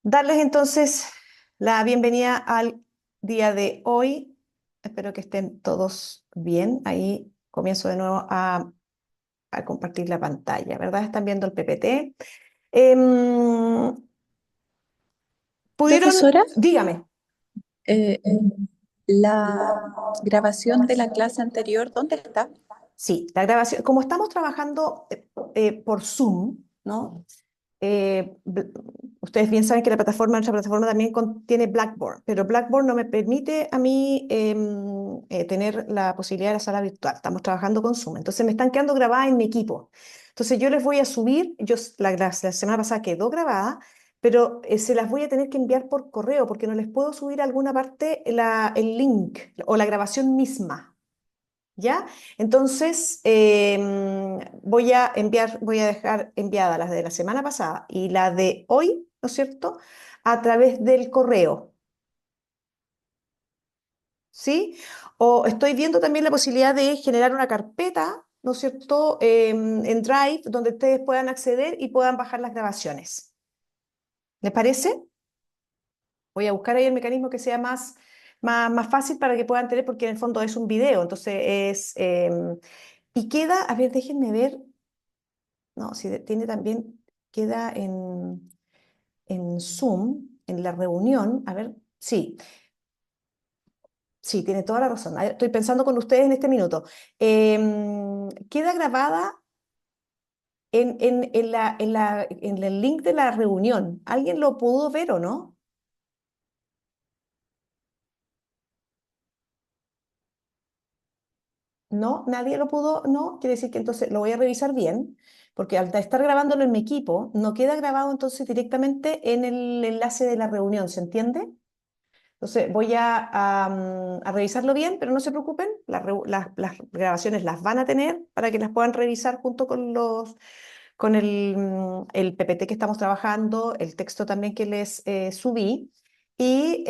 Darles entonces la bienvenida al día de hoy. Espero que estén todos bien. Ahí comienzo de nuevo a compartir la pantalla, ¿verdad? Están viendo el PPT. Em, ¿Pudieron? Profesora, Dígame. eh, la grabación de la clase anterior, ¿dónde está? Sí, la grabación. Como estamos trabajando por Zoom, ¿no? eh, bl- Ustedes bien saben que nuestra plataforma también contiene Blackboard, pero Blackboard no me permite a mí tener la posibilidad de la sala virtual. Estamos trabajando con Zoom, entonces me están quedando grabadas en mi equipo. Entonces yo les voy a subir, la semana pasada quedó grabada, pero se las voy a tener que enviar por correo porque no les puedo subir a alguna parte el link o la grabación misma. ¿Ya? Entonces, voy a dejar enviadas las de la semana pasada y la de hoy, ¿no es cierto? A través del correo, ¿sí? O estoy viendo también la posibilidad de generar una carpeta, ¿no es cierto? En Drive, donde ustedes puedan acceder y puedan bajar las grabaciones. ¿Les parece? Voy a buscar ahí el mecanismo que sea más fácil para que puedan tener, porque en el fondo es un video, entonces y queda, a ver, déjenme ver. No, si tiene también, queda en Zoom, en la reunión. A ver, sí, sí, tiene toda la razón. Estoy pensando con ustedes en este minuto. Queda grabada en el link de la reunión. ¿Alguien lo pudo ver o no? No, nadie lo pudo, no. Quiere decir que entonces lo voy a revisar bien, porque al estar grabándolo en mi equipo, no queda grabado entonces directamente en el enlace de la reunión, ¿se entiende? Entonces voy a revisarlo bien, pero no se preocupen, las grabaciones las van a tener para que las puedan revisar junto con el PPT que estamos trabajando, el texto también que les subí, y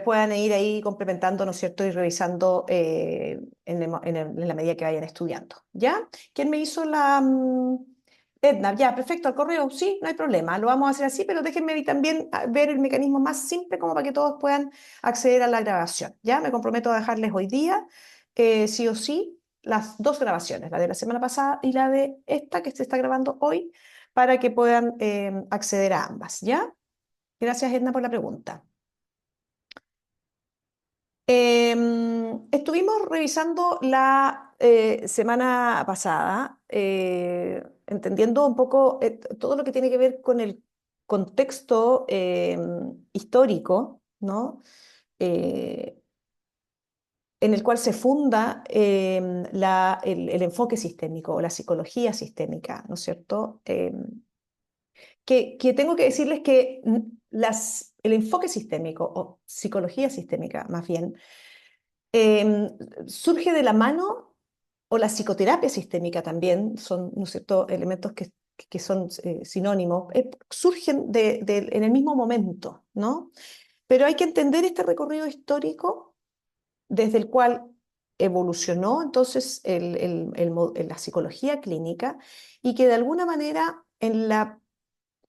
puedan ir ahí complementando, ¿no es cierto? Y revisando en la medida que vayan estudiando. ¿Ya? ¿Quién me hizo Edna, ya, perfecto, al correo, sí, no hay problema, lo vamos a hacer así, pero déjenme también ver el mecanismo más simple como para que todos puedan acceder a la grabación, ¿ya? Me comprometo a dejarles hoy día, sí o sí, las dos grabaciones, la de la semana pasada y la de esta que se está grabando hoy, para que puedan acceder a ambas, ¿ya? Gracias, Edna, por la pregunta. Estuvimos revisando la semana pasada, entendiendo un poco todo lo que tiene que ver con el contexto histórico, ¿no? Eh, en el cual se funda el enfoque sistémico o la psicología sistémica, ¿no es cierto? Que tengo que decirles que el enfoque sistémico o psicología sistémica, más bien, eh, surge de la mano, o la psicoterapia sistémica también, son, ¿no es cierto?, elementos que son sinónimos, surgen en el mismo momento, ¿no? Pero hay que entender este recorrido histórico desde el cual evolucionó entonces la psicología clínica y que de alguna manera en la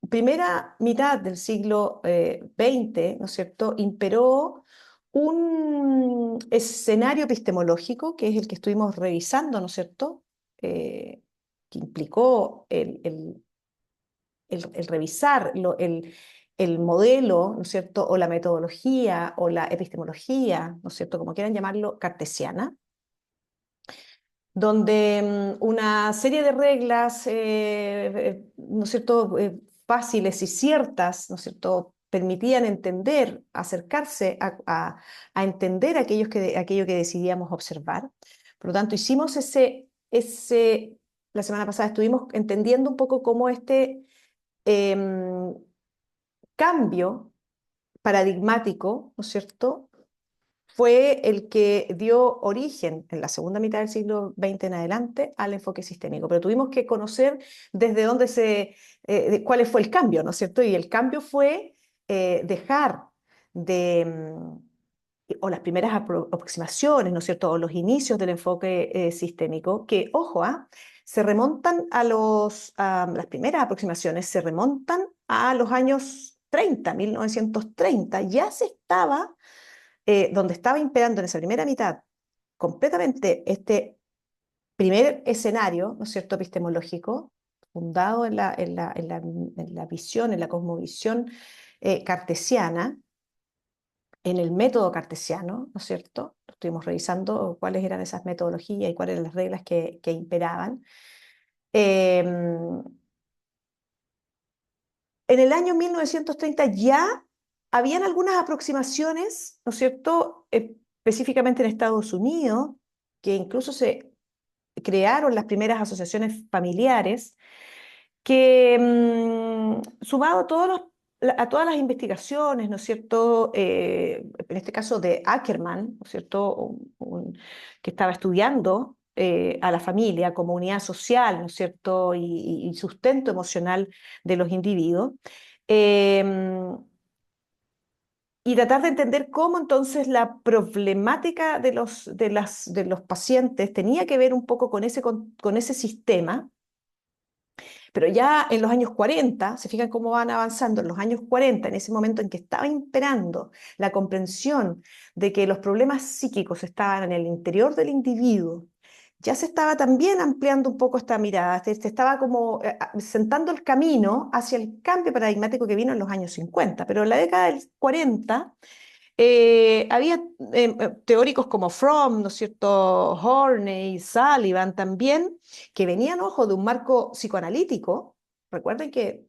primera mitad del siglo XX, ¿no es cierto?, imperó un escenario epistemológico, que es el que estuvimos revisando, ¿no es cierto?, que implicó el revisar el modelo, ¿no es cierto?, o la metodología, o la epistemología, ¿no es cierto?, como quieran llamarlo, cartesiana, donde una serie de reglas, ¿no es cierto?, fáciles y ciertas, ¿no es cierto?, permitían entender, acercarse a entender aquello que decidíamos observar. Por lo tanto, la semana pasada estuvimos entendiendo un poco cómo este em, cambio paradigmático, ¿no es cierto?, fue el que dio origen en la segunda mitad del siglo XX en adelante al enfoque sistémico. Pero tuvimos que conocer desde dónde cuál fue el cambio, ¿no es cierto? Y el cambio fue dejar de, o las primeras aproximaciones, ¿no es cierto? O los inicios del enfoque sistémico, que, ojo, se remontan las primeras aproximaciones se remontan a los años 1930, ya se estaba, donde estaba imperando en esa primera mitad completamente este primer escenario, ¿no es cierto?, epistemológico, fundado en la visión, en la cosmovisión cartesiana, en el método cartesiano, ¿no es cierto? Estuvimos revisando cuáles eran esas metodologías y cuáles eran las reglas que imperaban. Eh, en el año 1930 ya habían algunas aproximaciones, ¿no es cierto?, específicamente en Estados Unidos, que incluso se crearon las primeras asociaciones familiares, que sumado a, a todas las investigaciones, ¿no es cierto?, en este caso de Ackerman, ¿no es cierto?, que estaba estudiando a la familia como unidad social, ¿no es cierto?, y sustento emocional de los individuos. Eh, y tratar de entender cómo entonces la problemática de los pacientes tenía que ver un poco con ese sistema, pero ya en los años 40, se fijan cómo van avanzando, en los años 40, en ese momento en que estaba imperando la comprensión de que los problemas psíquicos estaban en el interior del individuo, ya se estaba también ampliando un poco esta mirada, se estaba como sentando el camino hacia el cambio paradigmático que vino en los años 50, pero en la década del 40 había teóricos como Fromm, ¿no es cierto?, Horney, Sullivan también, que venían, ojo, de un marco psicoanalítico. Recuerden que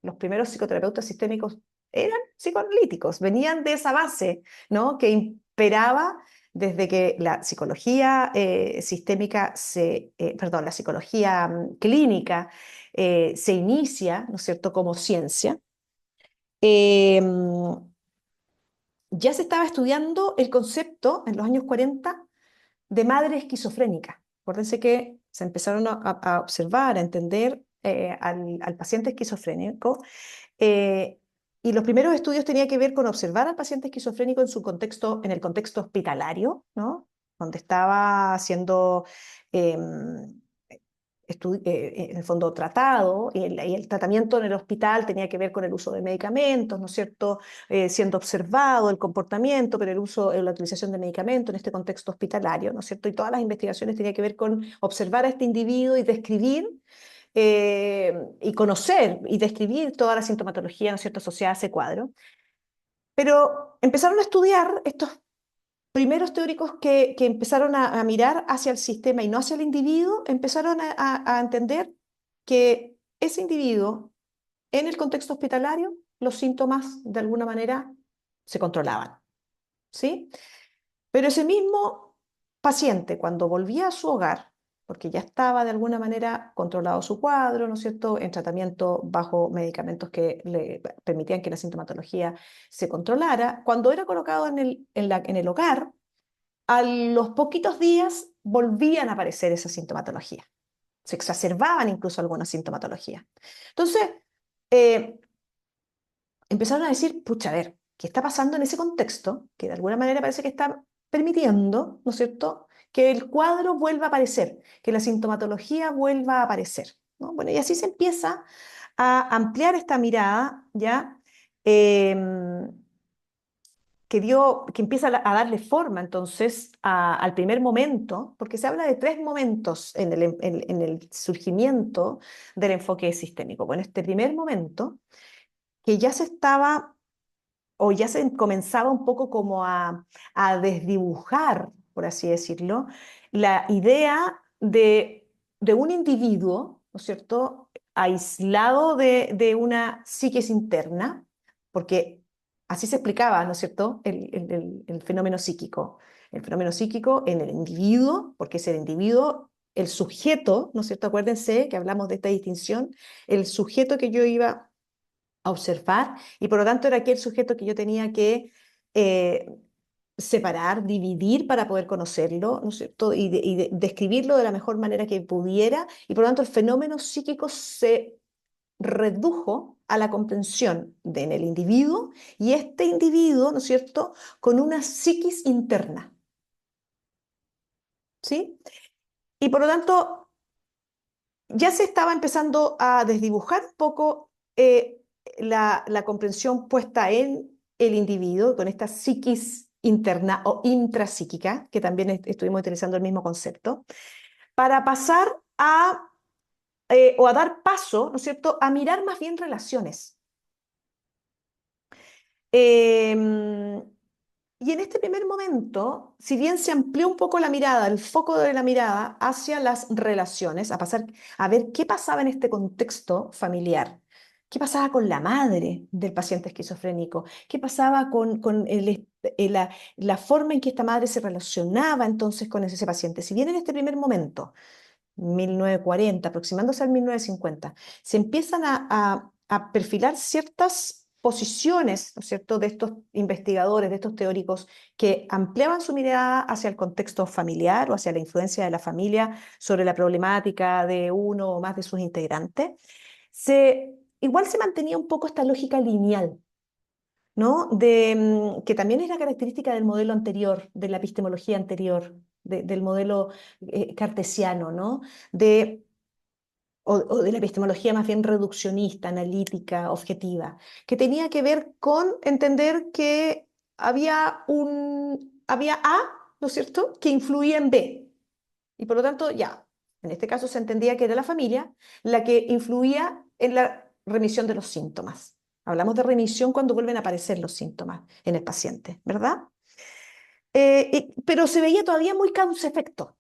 los primeros psicoterapeutas sistémicos eran psicoanalíticos, venían de esa base, ¿no?, que imperaba desde que la psicología sistémica perdón, la psicología clínica se inicia, ¿no es cierto?, como ciencia. Eh, ya se estaba estudiando el concepto en los años 40 de madre esquizofrénica. Acuérdense que se empezaron a observar, a entender al paciente esquizofrénico, eh, y los primeros estudios tenían que ver con observar al paciente esquizofrénico en su contexto, en el contexto hospitalario, ¿no?, donde estaba siendo en el fondo tratado, y el tratamiento en el hospital tenía que ver con el uso de medicamentos, ¿no es cierto?, siendo observado el comportamiento, pero el uso, la utilización de medicamentos en este contexto hospitalario, ¿no es cierto?, y todas las investigaciones tenían que ver con observar a este individuo y describir y conocer y describir toda la sintomatología, ¿no es cierto?, asociada a ese cuadro. Pero empezaron a estudiar estos primeros teóricos que empezaron a mirar hacia el sistema y no hacia el individuo, empezaron a entender que ese individuo, en el contexto hospitalario, los síntomas de alguna manera se controlaban, ¿sí? Pero ese mismo paciente, cuando volvía a su hogar, porque ya estaba de alguna manera controlado su cuadro, ¿no es cierto?, en tratamiento bajo medicamentos que le permitían que la sintomatología se controlara, cuando era colocado en el hogar, a los poquitos días volvían a aparecer esa sintomatología. Se exacerbaban incluso algunas sintomatologías. Entonces, eh, empezaron a decir, pucha, a ver, ¿qué está pasando en ese contexto? Que de alguna manera parece que está permitiendo, ¿no es cierto?, que el cuadro vuelva a aparecer, que la sintomatología vuelva a aparecer, ¿no? Bueno, y así se empieza a ampliar esta mirada, ¿ya? Que empieza a darle forma entonces al primer momento, porque se habla de tres momentos en el surgimiento del enfoque sistémico. Bueno, este primer momento, que ya se estaba o ya se comenzaba un poco como a desdibujar, por así decirlo, la idea de un individuo, ¿no es cierto?, aislado de una psiquis interna, porque así se explicaba, ¿no es cierto?, el fenómeno psíquico. El fenómeno psíquico en el individuo, porque es el individuo, el sujeto, ¿no es cierto? Acuérdense que hablamos de esta distinción, el sujeto que yo iba a observar, y por lo tanto era aquel sujeto que yo tenía que eh, separar, dividir para poder conocerlo, ¿no es cierto?, y describirlo de la mejor manera que pudiera, y por lo tanto el fenómeno psíquico se redujo a la comprensión en el individuo, y este individuo, ¿no es cierto?, con una psiquis interna, ¿sí? Y por lo tanto ya se estaba empezando a desdibujar un poco la comprensión puesta en el individuo, con esta psiquis interna o intrapsíquica, que también estuvimos utilizando el mismo concepto, para pasar o a dar paso, ¿no es cierto?, a mirar más bien relaciones. Em, y en este primer momento, si bien se amplió un poco la mirada, el foco de la mirada hacia las relaciones, a pasar a ver qué pasaba en este contexto familiar, qué pasaba con la madre del paciente esquizofrénico, qué pasaba con la forma en que esta madre se relacionaba entonces con ese paciente. Si bien en este primer momento 1940, aproximándose al 1950, se empiezan a perfilar ciertas posiciones, ¿no es cierto?, de estos investigadores, de estos teóricos que ampliaban su mirada hacia el contexto familiar o hacia la influencia de la familia sobre la problemática de uno o más de sus integrantes. Igual se mantenía un poco esta lógica lineal, ¿no? Que también es la característica del modelo anterior, de la epistemología anterior, del modelo cartesiano, ¿no? De, o de la epistemología más bien reduccionista, analítica, objetiva, que tenía que ver con entender que había A, ¿no es cierto?, que influía en B. Y por lo tanto, ya, en este caso se entendía que era la familia la que influía en la remisión de los síntomas. Hablamos de remisión cuando vuelven a aparecer los síntomas en el paciente, ¿verdad? Pero se veía todavía muy causa-efecto,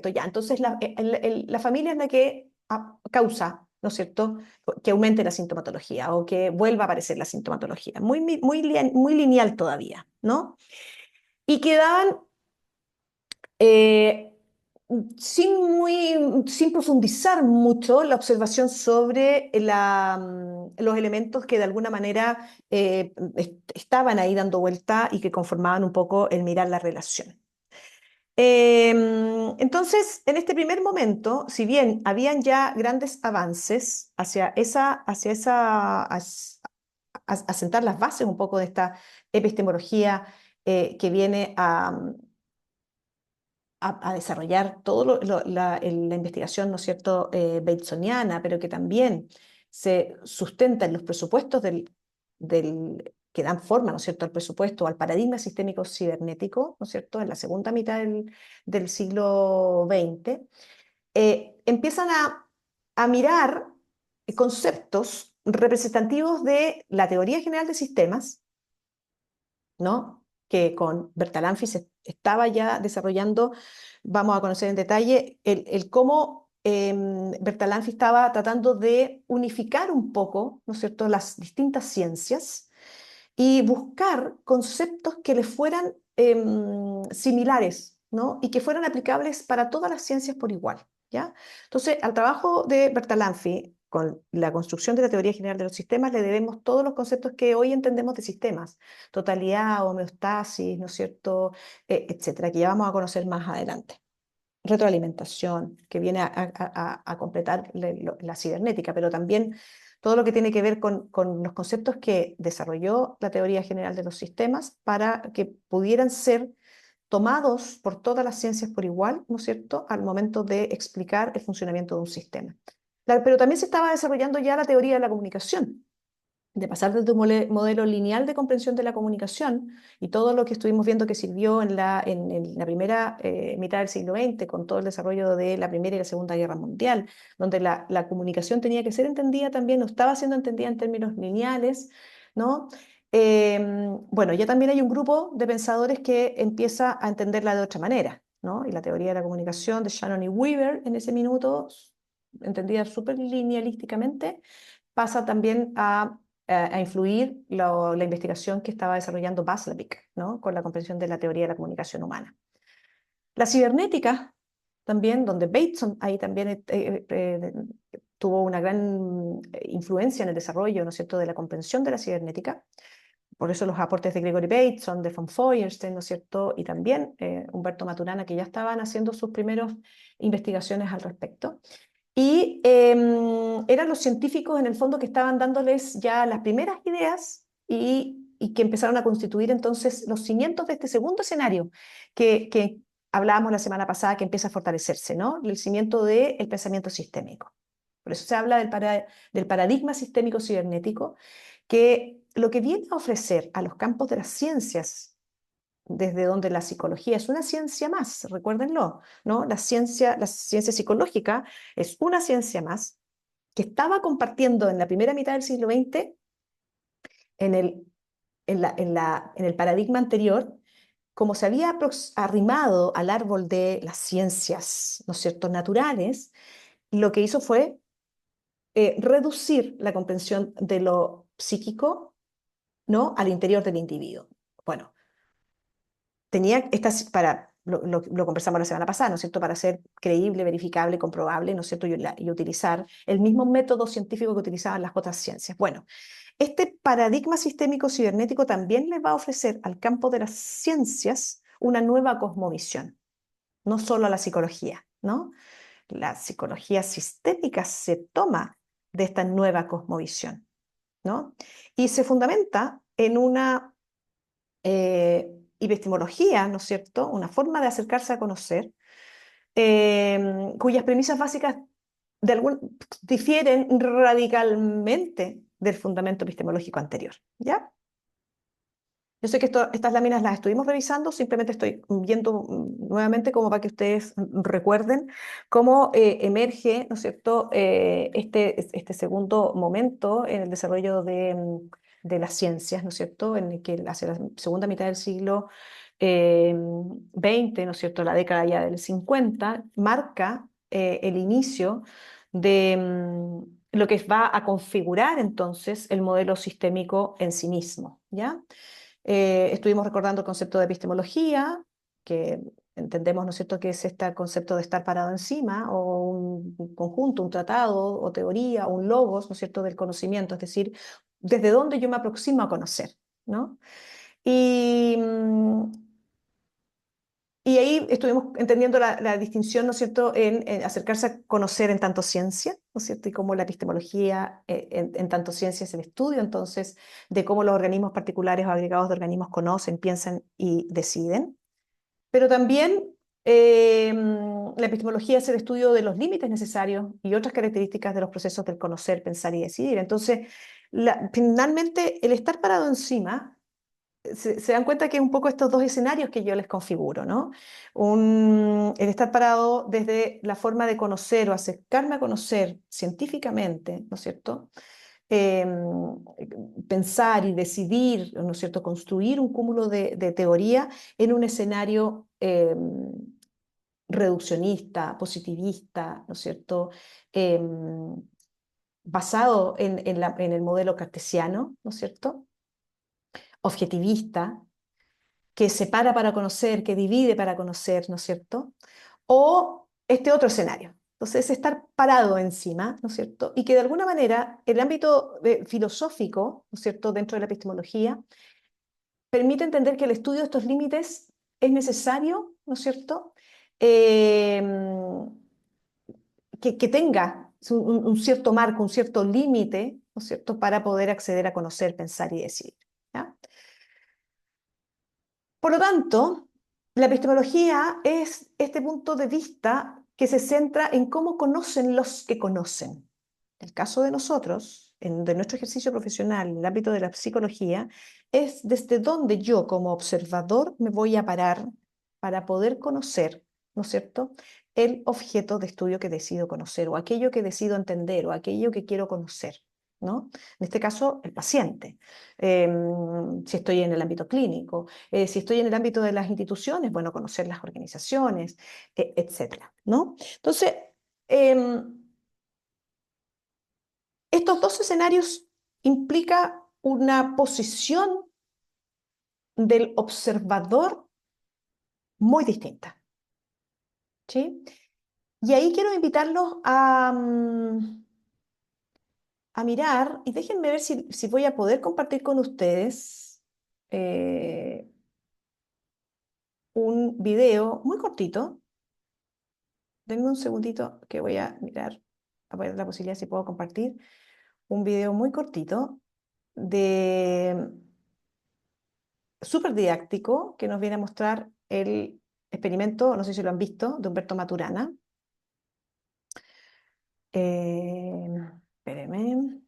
ya. Entonces la familia es la que causa, ¿no es cierto?, que aumente la sintomatología o que vuelva a aparecer la sintomatología. Muy lineal todavía, ¿no? Y quedaban eh, sin profundizar mucho la observación sobre los elementos que de alguna manera estaban ahí dando vuelta y que conformaban un poco el mirar la relación. Entonces, en este primer momento, si bien habían ya grandes avances a sentar las bases un poco de esta epistemología que viene a desarrollar toda la investigación, ¿no es cierto?, batesoniana, pero que también se sustenta en los presupuestos que dan forma, ¿no es cierto?, al presupuesto, al paradigma sistémico cibernético, ¿no es cierto?, en la segunda mitad del siglo XX, empiezan a mirar conceptos representativos de la teoría general de sistemas, ¿no?, que con Bertalanffy se estaba ya desarrollando. Vamos a conocer en detalle el cómo Bertalanffy estaba tratando de unificar un poco, ¿no es cierto?, las distintas ciencias y buscar conceptos que le fueran similares, ¿no?, y que fueran aplicables para todas las ciencias por igual, ¿ya? Entonces, al trabajo de Bertalanffy, con la construcción de la teoría general de los sistemas, le debemos todos los conceptos que hoy entendemos de sistemas: totalidad, homeostasis, ¿no es cierto?, etcétera, que ya vamos a conocer más adelante. Retroalimentación, que viene a completar la cibernética, pero también todo lo que tiene que ver con los conceptos que desarrolló la teoría general de los sistemas para que pudieran ser tomados por todas las ciencias por igual, ¿no es cierto?, al momento de explicar el funcionamiento de un sistema. Pero también se estaba desarrollando ya la teoría de la comunicación, de pasar desde un modelo lineal de comprensión de la comunicación y todo lo que estuvimos viendo que sirvió en la primera mitad del siglo XX, con todo el desarrollo de la Primera y la Segunda Guerra Mundial, donde la comunicación tenía que ser entendida también, no estaba siendo entendida en términos lineales, ¿no? Bueno, ya también hay un grupo de pensadores que empieza a entenderla de otra manera, ¿no? Y la teoría de la comunicación de Shannon y Weaver en ese minuto, entendida súper linealísticamente, pasa también a influir la investigación que estaba desarrollando Václavic, ¿no?, con la comprensión de la teoría de la comunicación humana. La cibernética también, donde Bateson ahí también tuvo una gran influencia en el desarrollo, ¿no es cierto?, de la comprensión de la cibernética. Por eso los aportes de Gregory Bateson, de von Feuerstein, ¿no es cierto?, y también Humberto Maturana, que ya estaban haciendo sus primeras investigaciones al respecto. Y eran los científicos en el fondo que estaban dándoles ya las primeras ideas y que empezaron a constituir entonces los cimientos de este segundo escenario que hablábamos la semana pasada, que empieza a fortalecerse, ¿no?, el cimiento del pensamiento sistémico. Por eso se habla del paradigma sistémico cibernético, que lo que viene a ofrecer a los campos de las ciencias, desde donde la psicología es una ciencia más, recuérdenlo, ¿no? La ciencia psicológica es una ciencia más que estaba compartiendo en la primera mitad del siglo XX en en el paradigma anterior, como se había arrimado al árbol de las ciencias, ¿no es cierto?, naturales, lo que hizo fue reducir la comprensión de lo psíquico, ¿no?, al interior del individuo. Bueno, tenía estas, lo conversamos la semana pasada, ¿no es cierto?, para ser creíble, verificable, comprobable, ¿no es cierto?, y utilizar el mismo método científico que utilizaban las otras ciencias. Bueno, este paradigma sistémico cibernético también le va a ofrecer al campo de las ciencias una nueva cosmovisión, no solo a la psicología, ¿no? La psicología sistémica se toma de esta nueva cosmovisión, ¿no? Y se fundamenta en una epistemología, ¿no es cierto? Una forma de acercarse a conocer, cuyas premisas básicas difieren radicalmente del fundamento epistemológico anterior, ¿ya? Yo sé que estas láminas las estuvimos revisando, simplemente estoy viendo nuevamente como para que ustedes recuerden cómo emerge, ¿no es cierto?, este segundo momento en el desarrollo de las ciencias, ¿no es cierto?, en el que hacia la segunda mitad del siglo XX, ¿no es cierto?, la década ya del 50, marca el inicio de lo que va a configurar entonces el modelo sistémico en sí mismo, ¿ya? Estuvimos recordando el concepto de epistemología, que entendemos, ¿no es cierto?, que es este concepto de estar parado encima, o un conjunto, un tratado, o teoría, o un logos, ¿no es cierto?, del conocimiento, es decir, desde dónde yo me aproximo a conocer, ¿no? Y, y ahí estuvimos entendiendo la distinción, ¿no es cierto?, en acercarse a conocer en tanto ciencia, ¿no es cierto?, y cómo la epistemología en tanto ciencia es el estudio, entonces, de cómo los organismos particulares o agregados de organismos conocen, piensan y deciden. Pero también la epistemología es el estudio de los límites necesarios y otras características de los procesos del conocer, pensar y decidir. Entonces, finalmente, el estar parado encima se dan cuenta que es un poco estos dos escenarios que yo les configuro, ¿no? El estar parado desde la forma de conocer o acercarme a conocer científicamente, ¿no es cierto? Eh, Pensar y decidir, ¿no es cierto? Construir un cúmulo de teoría en un escenario reduccionista, positivista, ¿no es cierto? Eh, Basado en el modelo cartesiano, ¿no es cierto? Objetivista, que separa para conocer, que divide para conocer, ¿no es cierto? O este otro escenario. Entonces, estar parado encima, ¿no es cierto? Y que de alguna manera el ámbito filosófico, ¿no es cierto?, dentro de la epistemología, permite entender que el estudio de estos límites es necesario, ¿no es cierto? Eh, que tenga un cierto marco, un cierto límite, ¿no es cierto?, para poder acceder a conocer, pensar y decidir. ¿Ya? Por lo tanto, la epistemología es este punto de vista que se centra en cómo conocen los que conocen. En el caso de nosotros, de nuestro ejercicio profesional, en el ámbito de la psicología, es desde donde yo como observador me voy a parar para poder conocer, ¿no es cierto?, el objeto de estudio que decido conocer, o aquello que decido entender, o aquello que quiero conocer, ¿no? En este caso, el paciente. Si estoy en el ámbito clínico, si estoy en el ámbito de las instituciones, bueno, conocer las organizaciones, etcétera, ¿no? Entonces, estos dos escenarios implican una posición del observador muy distinta, ¿sí? Y ahí quiero invitarlos a mirar, y déjenme ver si voy a poder compartir con ustedes eh, un video muy cortito. Denme un segundito que voy a mirar, a ver la posibilidad si puedo compartir un video muy cortito de súper didáctico que nos viene a mostrar el experimento, no sé si lo han visto, de Humberto Maturana. Espérenme.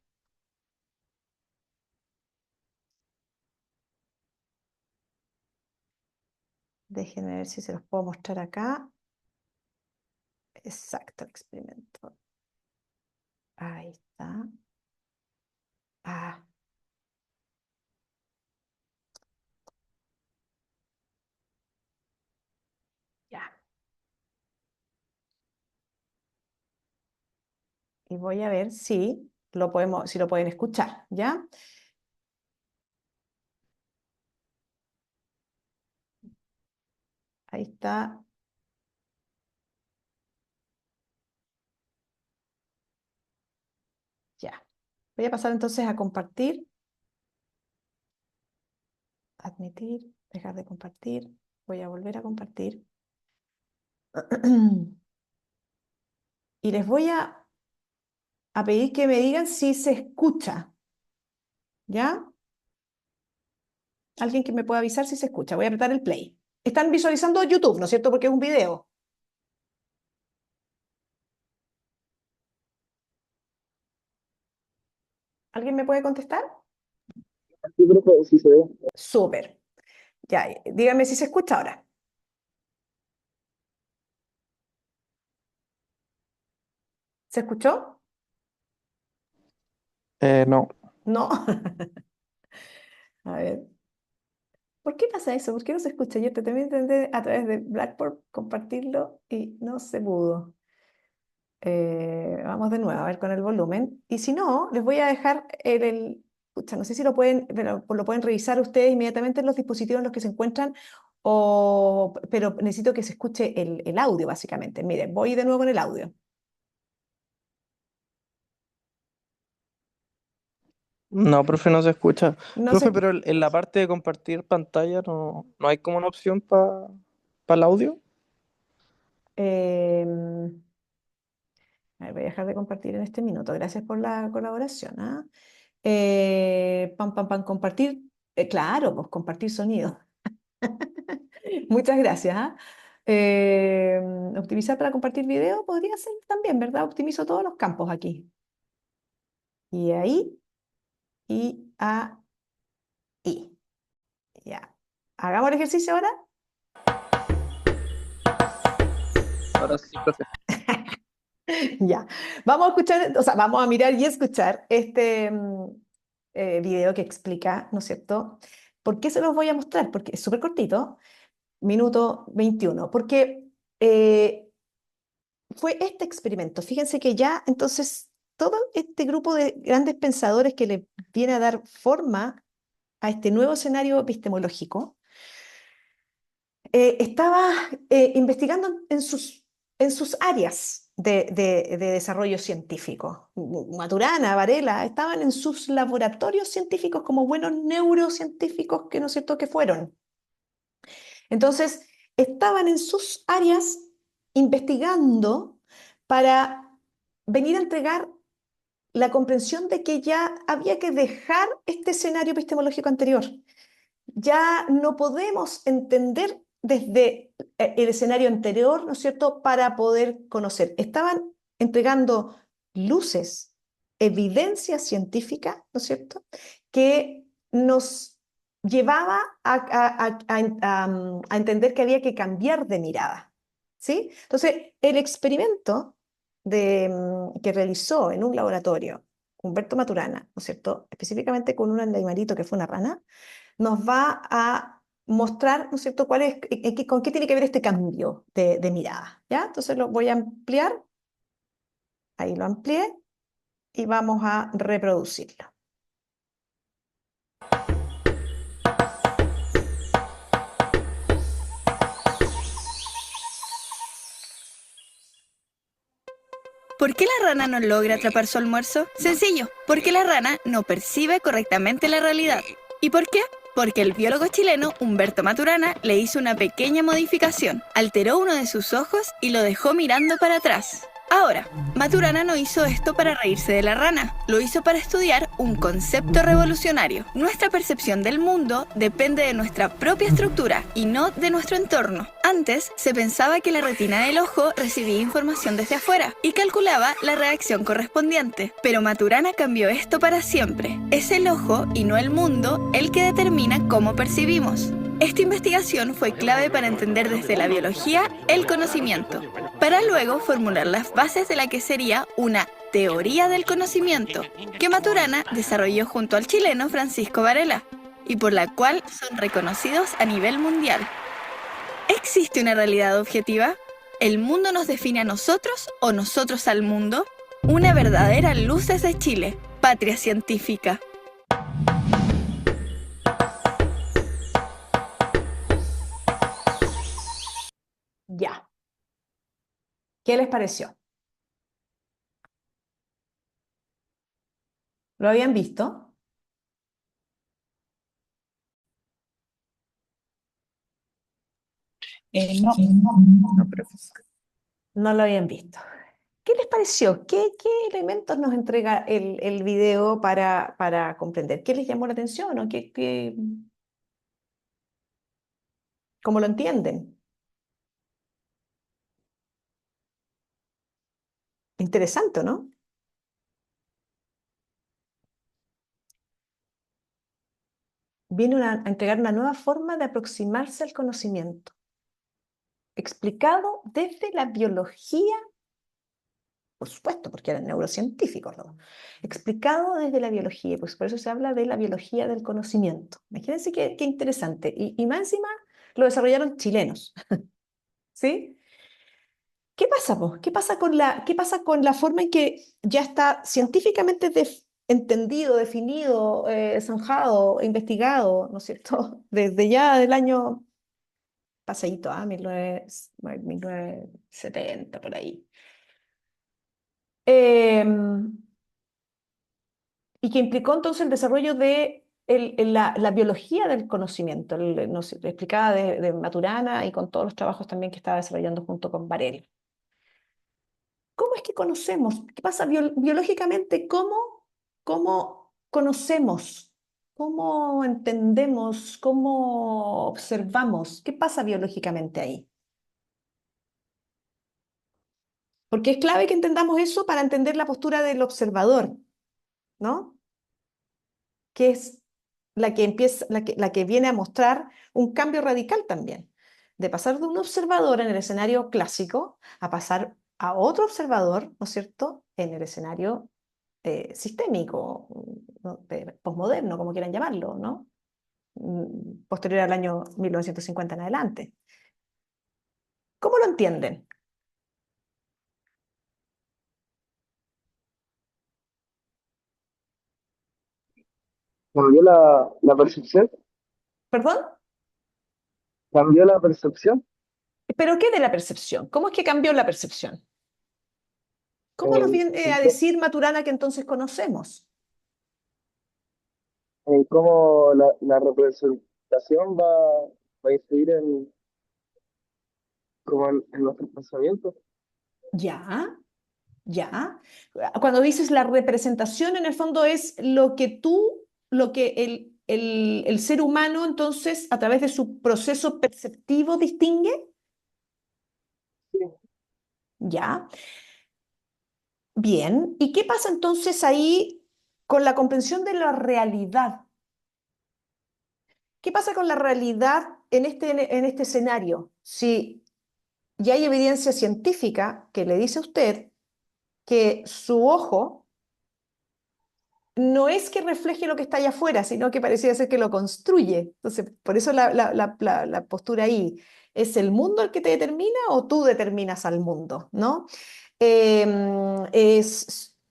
Déjenme ver si se los puedo mostrar acá. Exacto, el experimento. Ahí está. Ah, ya. Y voy a ver si si lo pueden escuchar, ¿ya? Ahí está. Ya. Voy a pasar entonces a compartir, admitir, dejar de compartir. Voy a volver a compartir. Y les voy a pedir que me digan si se escucha, ¿ya? Alguien que me pueda avisar si se escucha. Voy a apretar el play. Están visualizando YouTube, ¿no es cierto? Porque es un video. ¿Alguien me puede contestar? Sí, profe, sí se ve. Súper. Ya, díganme si se escucha ahora. ¿Se escuchó? No. No. A ver. ¿Por qué pasa eso? ¿Por qué no se escucha? Yo te también intenté a través de Blackboard compartirlo y no se pudo. Vamos de nuevo a ver con el volumen. Y si no, les voy a dejar pucha, no sé si lo pueden, pero lo pueden revisar ustedes inmediatamente en los dispositivos en los que se encuentran, pero necesito que se escuche el audio, básicamente. Miren, voy de nuevo con el audio. No, profe, no se escucha. No Profe, se, pero en la parte de compartir pantalla no hay como una opción para el audio. em, a ver, voy a dejar de compartir en este minuto. Gracias por la colaboración. ¿Ah? Pam, pam, pam, compartir. Claro, pues compartir sonido. Muchas gracias. ¿Ah? Eh, Optimizar para compartir video podría ser también, ¿verdad? Optimizo todos los campos aquí. Y ahí, y ahí. Ya. Hagamos el ejercicio ahora. Ahora sí, profe. Ya. Vamos a escuchar, o sea, vamos a mirar y escuchar este video que explica, ¿no es cierto? ¿Por qué se los voy a mostrar? Porque es súper cortito, minuto 21. Porque fue este experimento. Fíjense que ya entonces todo este grupo de grandes pensadores que le viene a dar forma a este nuevo escenario epistemológico, estaba investigando en sus áreas de desarrollo científico. Maturana, Varela, estaban en sus laboratorios científicos como buenos neurocientíficos que, ¿no es cierto?, que fueron. Entonces, estaban en sus áreas investigando para venir a entregar la comprensión de que ya había que dejar este escenario epistemológico anterior. Ya no podemos entender desde el escenario anterior, ¿no es cierto?, para poder conocer. Estaban entregando luces, evidencia científica, ¿no es cierto?, que nos llevaba a entender que había que cambiar de mirada, ¿sí? Entonces, el experimento que realizó en un laboratorio Humberto Maturana, ¿no es cierto?, específicamente con un animalito que fue una rana, nos va a mostrar, ¿no es cierto?, con qué tiene que ver este cambio de mirada, ¿ya? Entonces lo voy a ampliar, ahí lo amplié, y vamos a reproducirlo. ¿Por qué la rana no logra atrapar su almuerzo? Sencillo, porque la rana no percibe correctamente la realidad. ¿Y por qué? Porque el biólogo chileno Humberto Maturana le hizo una pequeña modificación. Alteró uno de sus ojos y lo dejó mirando para atrás. Ahora, Maturana no hizo esto para reírse de la rana, lo hizo para estudiar un concepto revolucionario. Nuestra percepción del mundo depende de nuestra propia estructura y no de nuestro entorno. Antes, se pensaba que la retina del ojo recibía información desde afuera y calculaba la reacción correspondiente. Pero Maturana cambió esto para siempre. Es el ojo y no el mundo el que determina cómo percibimos. Esta investigación fue clave para entender desde la biología el conocimiento, para luego formular las bases de la que sería una teoría del conocimiento, que Maturana desarrolló junto al chileno Francisco Varela, y por la cual son reconocidos a nivel mundial. ¿Existe una realidad objetiva? ¿El mundo nos define a nosotros o nosotros al mundo? Una verdadera luz desde Chile, patria científica. Ya. ¿Qué les pareció? ¿Lo habían visto? No. No, profesor. No lo habían visto. ¿Qué les pareció? ¿Qué elementos nos entrega el video para comprender? ¿Qué les llamó la atención o cómo lo entienden? Interesante, ¿no? Viene a entregar una nueva forma de aproximarse al conocimiento, explicado desde la biología, por supuesto, porque eran neurocientíficos, ¿no? Explicado desde la biología, pues por eso se habla de la biología del conocimiento. Imagínense qué interesante. Y más encima lo desarrollaron chilenos, ¿sí? ¿Qué pasa, po? ¿Qué pasa con la forma en que ya está científicamente entendido, definido, zanjado, investigado, ¿no es cierto? Desde ya del año pasadito, 1970, por ahí. Y que implicó entonces el desarrollo de la biología del conocimiento, explicada de Maturana y con todos los trabajos también que estaba desarrollando junto con Varela. ¿Cómo es que conocemos? ¿Qué pasa biológicamente? ¿Cómo conocemos? ¿Cómo entendemos? ¿Cómo observamos? ¿Qué pasa biológicamente ahí? Porque es clave que entendamos eso para entender la postura del observador, ¿no? Que es la que empieza, la que viene a mostrar un cambio radical también, de pasar de un observador en el escenario clásico a pasar a otro observador, ¿no es cierto?, en el escenario sistémico, ¿no?, posmoderno, como quieran llamarlo, ¿no? Posterior al año 1950 en adelante. ¿Cómo lo entienden? Cambió la percepción, ¿Perdón? cambió la percepción. ¿Pero qué de la percepción? ¿Cómo es que cambió la percepción? ¿Cómo nos en, viene en a co- decir Maturana que entonces conocemos? en cómo la representación va a influir en nuestros pensamientos. Ya, ya. Cuando dices la representación, en el fondo es lo que el ser humano entonces a través de su proceso perceptivo distingue. Sí, Ya, bien. ¿Y qué pasa entonces ahí con la comprensión de la realidad? ¿Qué pasa con la realidad en este escenario? Si ya hay evidencia científica que le dice a usted que su ojo no es que refleje lo que está allá afuera, sino que pareciera ser que lo construye. Entonces, por eso la postura ahí, ¿es el mundo el que te determina o tú determinas al mundo? ¿No?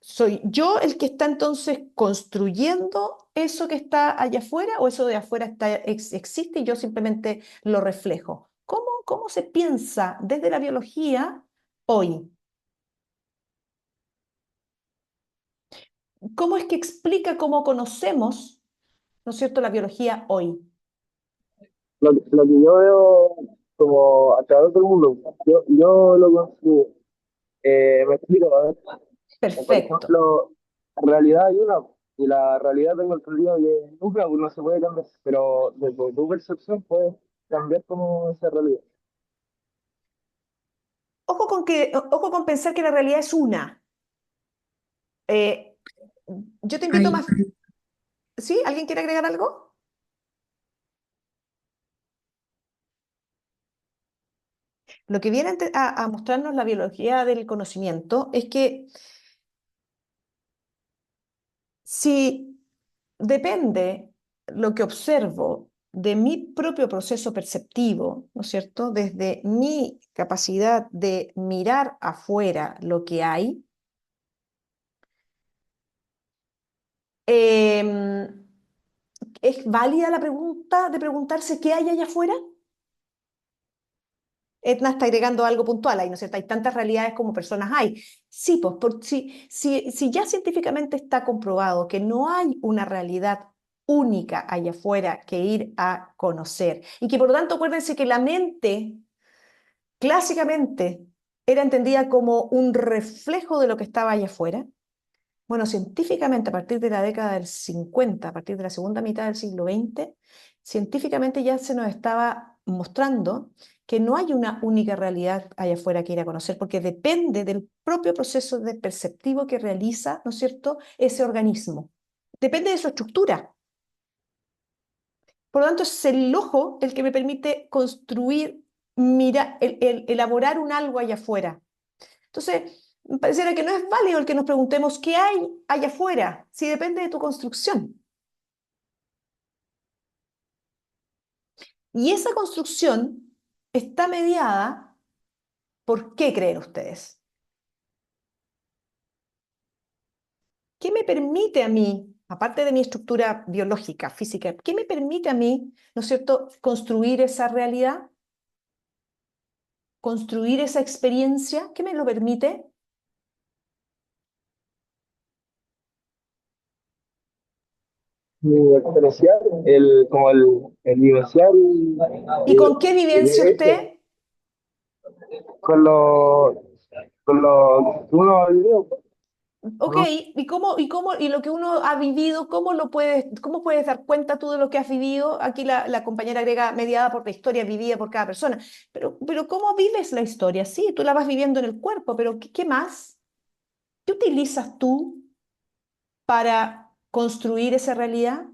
¿Soy yo el que está entonces construyendo eso que está allá afuera o eso de afuera existe y yo simplemente lo reflejo? ¿Cómo se piensa desde la biología hoy? ¿Cómo es que explica cómo conocemos, ¿no es cierto?, la biología hoy? lo que yo veo como a través del mundo, yo lo construyo. Me explico, a ver. Por Perfecto. ejemplo, en realidad hay una, y la realidad tengo entendido que nunca no se puede cambiar, pero desde tu percepción puedes cambiar como esa realidad. Ojo con pensar que la realidad es una. Eh, yo te invito Ahí, más. ¿Sí? ¿Alguien quiere agregar algo? Lo que viene a mostrarnos la biología del conocimiento es que si depende lo que observo de mi propio proceso perceptivo, ¿no es cierto? Desde mi capacidad de mirar afuera lo que hay, em, ¿es válida la pregunta de preguntarse qué hay allá afuera? Edna está agregando algo puntual ahí, ¿no es cierto? Hay tantas realidades como personas hay. Sí, pues si ya científicamente está comprobado que no hay una realidad única allá afuera que ir a conocer y que por lo tanto acuérdense que la mente clásicamente era entendida como un reflejo de lo que estaba allá afuera. Bueno, científicamente a partir de la década del 50, a partir de la segunda mitad del siglo XX, científicamente ya se nos estaba mostrando que no hay una única realidad allá afuera que ir a conocer, porque depende del propio proceso de perceptivo que realiza, ¿no es cierto?, ese organismo. Depende de su estructura. Por lo tanto, es el ojo el que me permite construir, mira, elaborar un algo allá afuera. Entonces, me pareciera que no es válido el que nos preguntemos qué hay allá afuera, si depende de tu construcción. Y esa construcción está mediada por qué creen ustedes. ¿Qué me permite a mí, aparte de mi estructura biológica, física, qué me permite a mí, ¿no es cierto?, construir esa realidad, construir esa experiencia? ¿Qué me lo permite? Experienciar, como el vivenciar ¿Y con qué vivencia vivir eso usted? con lo que uno ha vivido, Ok, ¿no? y lo que uno ha vivido, cómo puedes dar cuenta tú de lo que has vivido? Aquí la compañera agrega mediada por la historia vivida por cada persona. Pero ¿cómo vives la historia? Sí, tú la vas viviendo en el cuerpo, pero ¿qué más? ¿Qué utilizas tú para construir esa realidad?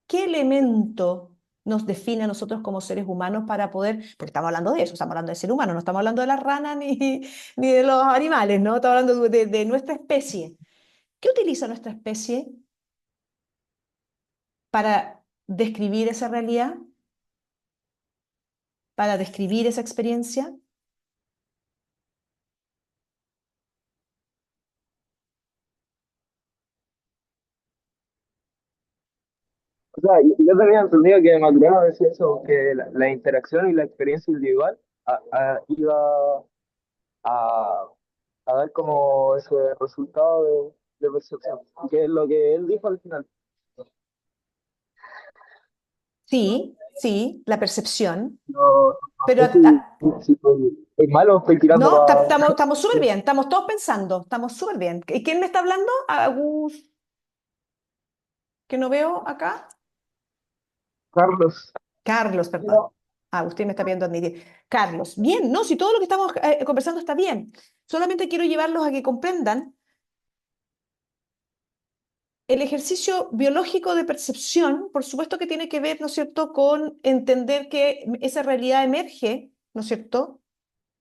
¿Qué elemento nos define a nosotros como seres humanos para poder, porque estamos hablando de eso, estamos hablando de ser humano, no estamos hablando de las ranas ni de los animales, ¿no? Estamos hablando de nuestra especie. ¿Qué utiliza nuestra especie para describir esa realidad, para describir esa experiencia? O sea, yo tenía entendido que Maturana decía eso, que la interacción y la experiencia individual iba a, a dar como ese resultado de percepción, que es lo que él dijo al final. Sí, sí, la percepción, No, pero no sé si estoy malo o estoy tirando no, para... estamos súper bien, estamos todos pensando, estamos súper bien. ¿Y quién me está hablando? Agus, que no veo acá. Carlos. Carlos, perdón. Agustín me está pidiendo admitir. Carlos, bien, no, si todo lo que estamos conversando está bien. Solamente quiero llevarlos a que comprendan el ejercicio biológico de percepción, por supuesto que tiene que ver, ¿no es cierto?, con entender que esa realidad emerge, ¿no es cierto?,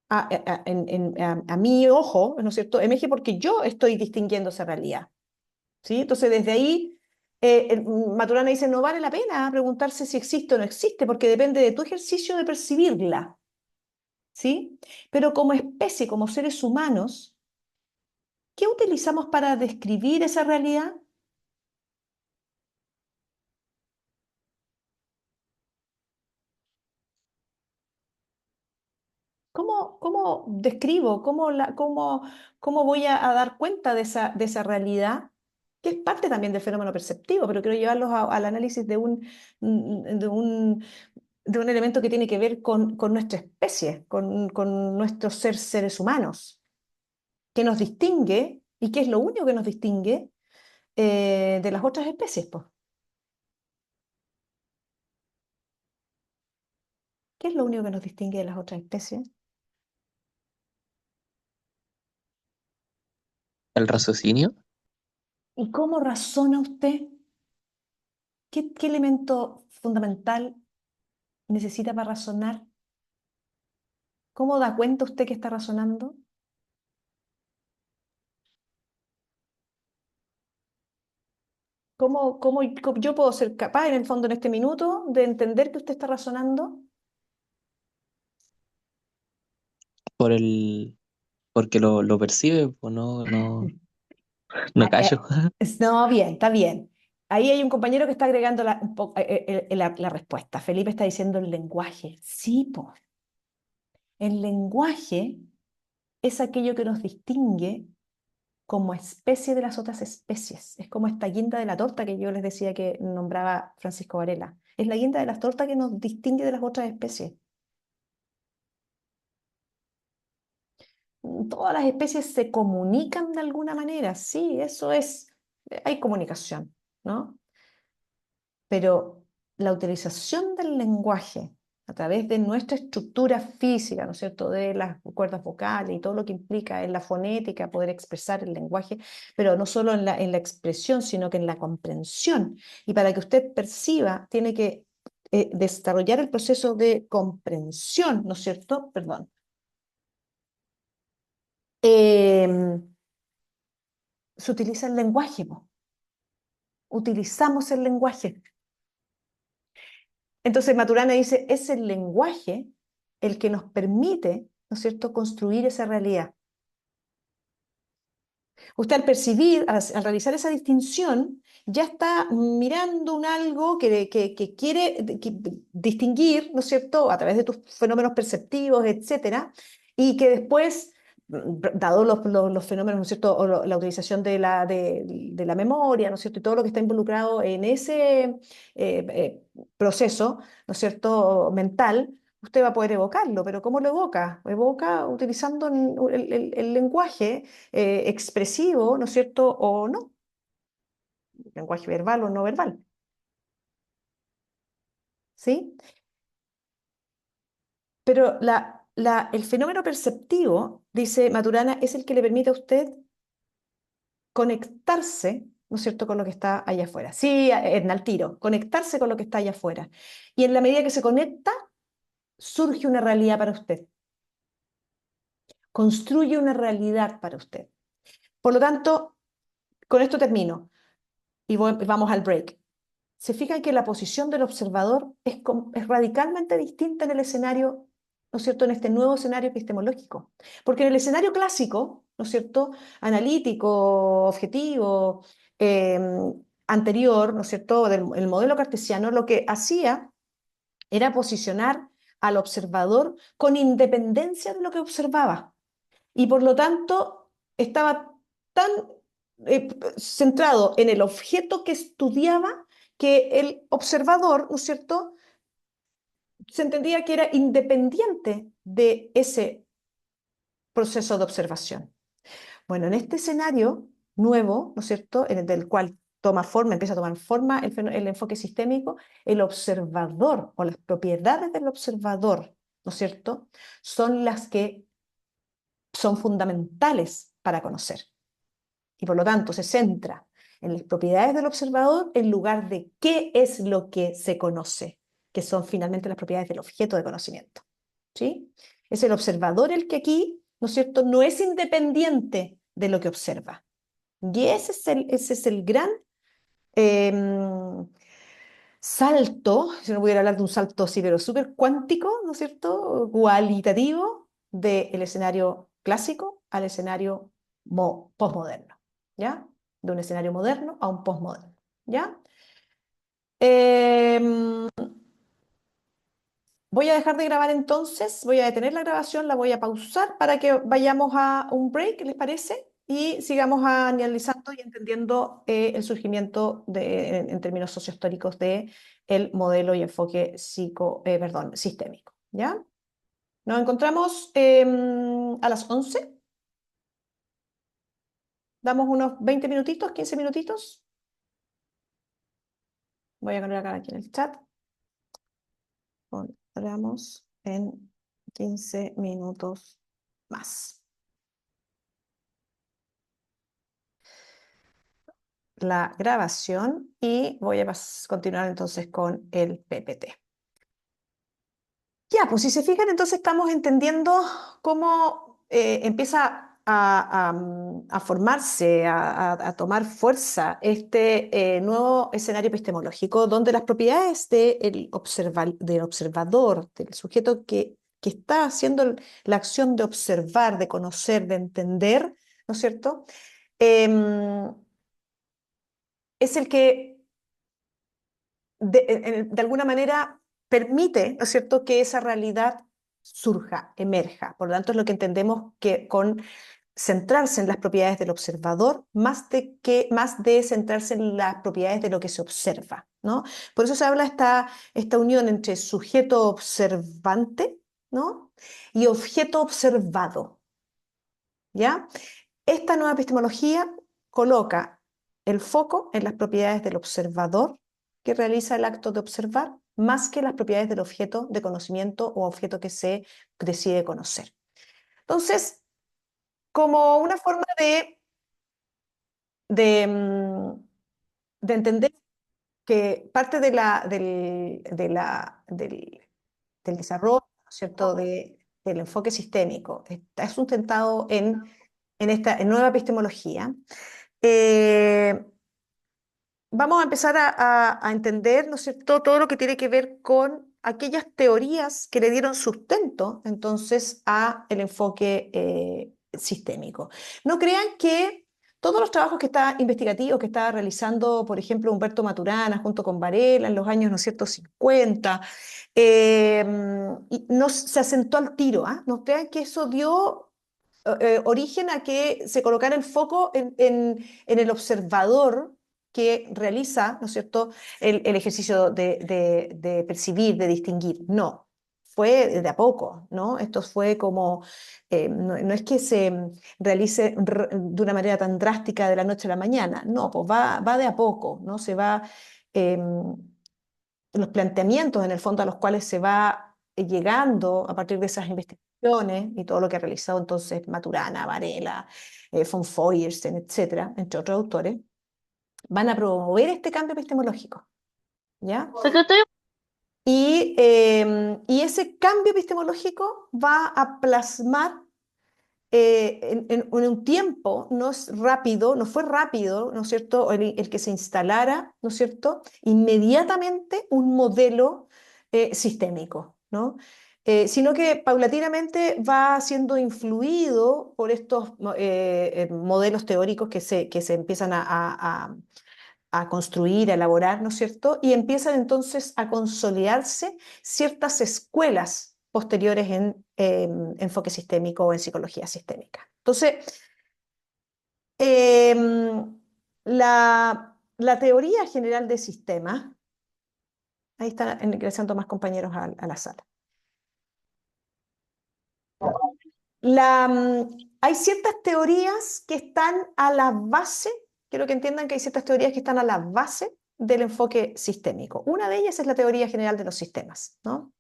a mi ojo, ¿no es cierto?, emerge porque yo estoy distinguiendo esa realidad, ¿sí? Entonces, desde ahí, Maturana dice, no vale la pena preguntarse si existe o no existe, porque depende de tu ejercicio de percibirla, ¿sí? Pero como especie, como seres humanos, ¿qué utilizamos para describir esa realidad? ¿Cómo describo, cómo voy a dar cuenta de esa realidad? Que es parte también del fenómeno perceptivo, pero quiero llevarlos al análisis mm, de un, de un elemento que tiene que ver con nuestra especie, con nuestros seres humanos. que nos distingue y que es lo único que nos distingue de las otras especies, pues. ¿Qué es lo único que nos distingue de las otras especies? El raciocinio. ¿Y cómo razona usted? ¿Qué elemento fundamental necesita para razonar? ¿Cómo da cuenta usted que está razonando? ¿Cómo yo puedo ser capaz, en el fondo, en este minuto, de entender que usted está razonando? Por el, porque lo percibe, pues no Ah, callo. no, bien, está bien. Ahí hay un compañero que está agregando la respuesta. Felipe está diciendo el lenguaje. Sí, pues. El lenguaje es aquello que nos distingue como especie de las otras especies. Es como esta guinda de la torta que yo les decía que nombraba Francisco Varela. Es la guinda de la torta que nos distingue de las otras especies. Todas las especies se comunican de alguna manera, sí, eso es, hay comunicación, ¿no? Pero la utilización del lenguaje a través de nuestra estructura física, ¿no es cierto?, de las cuerdas vocales y todo lo que implica en la fonética poder expresar el lenguaje, pero no solo en la expresión, sino que en la comprensión. Y para que usted perciba, tiene que desarrollar el proceso de comprensión, ¿no es cierto? Perdón. Se utiliza el lenguaje, po. Utilizamos el lenguaje. Entonces Maturana dice, es el lenguaje el que nos permite, ¿no es cierto?, construir esa realidad. Usted al percibir, al realizar esa distinción, ya está mirando un algo que quiere distinguir, ¿no es cierto?, a través de tus fenómenos perceptivos, etcétera, y que después, dado los fenómenos, ¿no es cierto?, o la utilización de la memoria, ¿no es cierto?, y todo lo que está involucrado en ese proceso, ¿no es cierto?, mental, usted va a poder evocarlo, pero ¿cómo lo evoca? Evoca utilizando el lenguaje expresivo, ¿no es cierto? O no, lenguaje verbal o no verbal, ¿sí? Pero el fenómeno perceptivo, dice Maturana, es el que le permite a usted conectarse, ¿no es cierto?, con lo que está allá afuera. Sí, Edna, al tiro, conectarse con lo que está allá afuera. Y en la medida que se conecta, surge una realidad para usted, construye una realidad para usted. Por lo tanto, con esto termino y vamos al break. Se fijan que la posición del observador es radicalmente distinta en el escenario, ¿no es cierto?, en este nuevo escenario epistemológico. Porque en el escenario clásico, ¿no es cierto?, analítico, objetivo, eh, anterior, ¿no es cierto?, el modelo cartesiano, lo que hacía era posicionar al observador con independencia de lo que observaba. Y por lo tanto estaba tan centrado en el objeto que estudiaba que el observador, ¿no es cierto?, se entendía que era independiente de ese proceso de observación. Bueno, en este escenario nuevo, ¿no es cierto?, en el del cual empieza a tomar forma el enfoque sistémico, el observador o las propiedades del observador, ¿no es cierto?, son las que son fundamentales para conocer. Y por lo tanto se centra en las propiedades del observador en lugar de qué es lo que se conoce, que son finalmente las propiedades del objeto de conocimiento. ¿Sí? Es el observador el que aquí, ¿no es cierto?, no es independiente de lo que observa. Y ese es el gran eh, salto, si no pudiera hablar de un salto así, pero súper cuántico, ¿no es cierto?, cualitativo del escenario clásico al escenario postmoderno, ¿ya? De un escenario moderno a un postmoderno, ¿ya? Em, Voy a dejar de grabar entonces, voy a detener la grabación, la voy a pausar para que vayamos a un break, ¿les parece? Y sigamos analizando y entendiendo el surgimiento en términos sociohistóricos de el modelo y enfoque sistémico, ¿ya? Nos encontramos a las 11. Damos unos 20 minutitos, 15 minutitos. Voy a colocar aquí en el chat. Entramos en 15 minutos más. La grabación y voy a continuar entonces con el PPT. Ya, pues si se fijan, entonces estamos entendiendo cómo empieza a formarse, a tomar fuerza este nuevo escenario epistemológico, donde las propiedades del observador, del sujeto que está haciendo la acción de observar, de conocer, de entender, ¿no es cierto? Es el que de alguna manera permite, ¿no es cierto?, que esa realidad surja, emerja. Por lo tanto, es lo que entendemos que con centrarse en las propiedades del observador, más de centrarse en las propiedades de lo que se observa, ¿no? Por eso se habla esta unión entre sujeto observante, ¿no?, y objeto observado, ¿ya? Esta nueva epistemología coloca el foco en las propiedades del observador que realiza el acto de observar, más que las propiedades del objeto de conocimiento o objeto que se decide conocer. Entonces, como una forma de, mm, de entender que parte del desarrollo, ¿no es cierto?, del enfoque sistémico está sustentado en esta nueva epistemología. Vamos a empezar a entender, ¿no es cierto?, todo lo que tiene que ver con aquellas teorías que le dieron sustento entonces a el enfoque sistémico. No crean que todos los trabajos investigativos que estaba realizando, por ejemplo, Humberto Maturana junto con Varela en los años, ¿no es cierto?, 50, y no se asentó al tiro, ¿ah? No crean que eso dio origen a que se colocara el foco en el observador que realiza, ¿no es cierto?, el ejercicio de percibir, de distinguir. No, fue de a poco, ¿no? Esto fue como, no es que se realice de una manera tan drástica de la noche a la mañana, no, pues va de a poco, ¿no? Se va, los planteamientos en el fondo a los cuales se va llegando a partir de esas investigaciones y todo lo que ha realizado entonces Maturana, Varela, von Feuerstein, etcétera, entre otros autores, van a promover este cambio epistemológico, ¿ya? Y ese cambio epistemológico va a plasmar en un tiempo, no es rápido, no fue rápido, ¿no es cierto?, el que se instalara, ¿no es cierto?, inmediatamente un modelo sistémico, ¿no? Sino que paulatinamente va siendo influido por estos modelos teóricos que se empiezan a construir, a elaborar, ¿no es cierto? Y empiezan entonces a consolidarse ciertas escuelas posteriores en enfoque sistémico o en psicología sistémica. Entonces, la teoría general de sistemas, ahí están ingresando más compañeros a la sala. Hay ciertas teorías que están a la base, quiero que entiendan que hay ciertas teorías que están a la base del enfoque sistémico. Una de ellas es la teoría general de los sistemas, ¿no?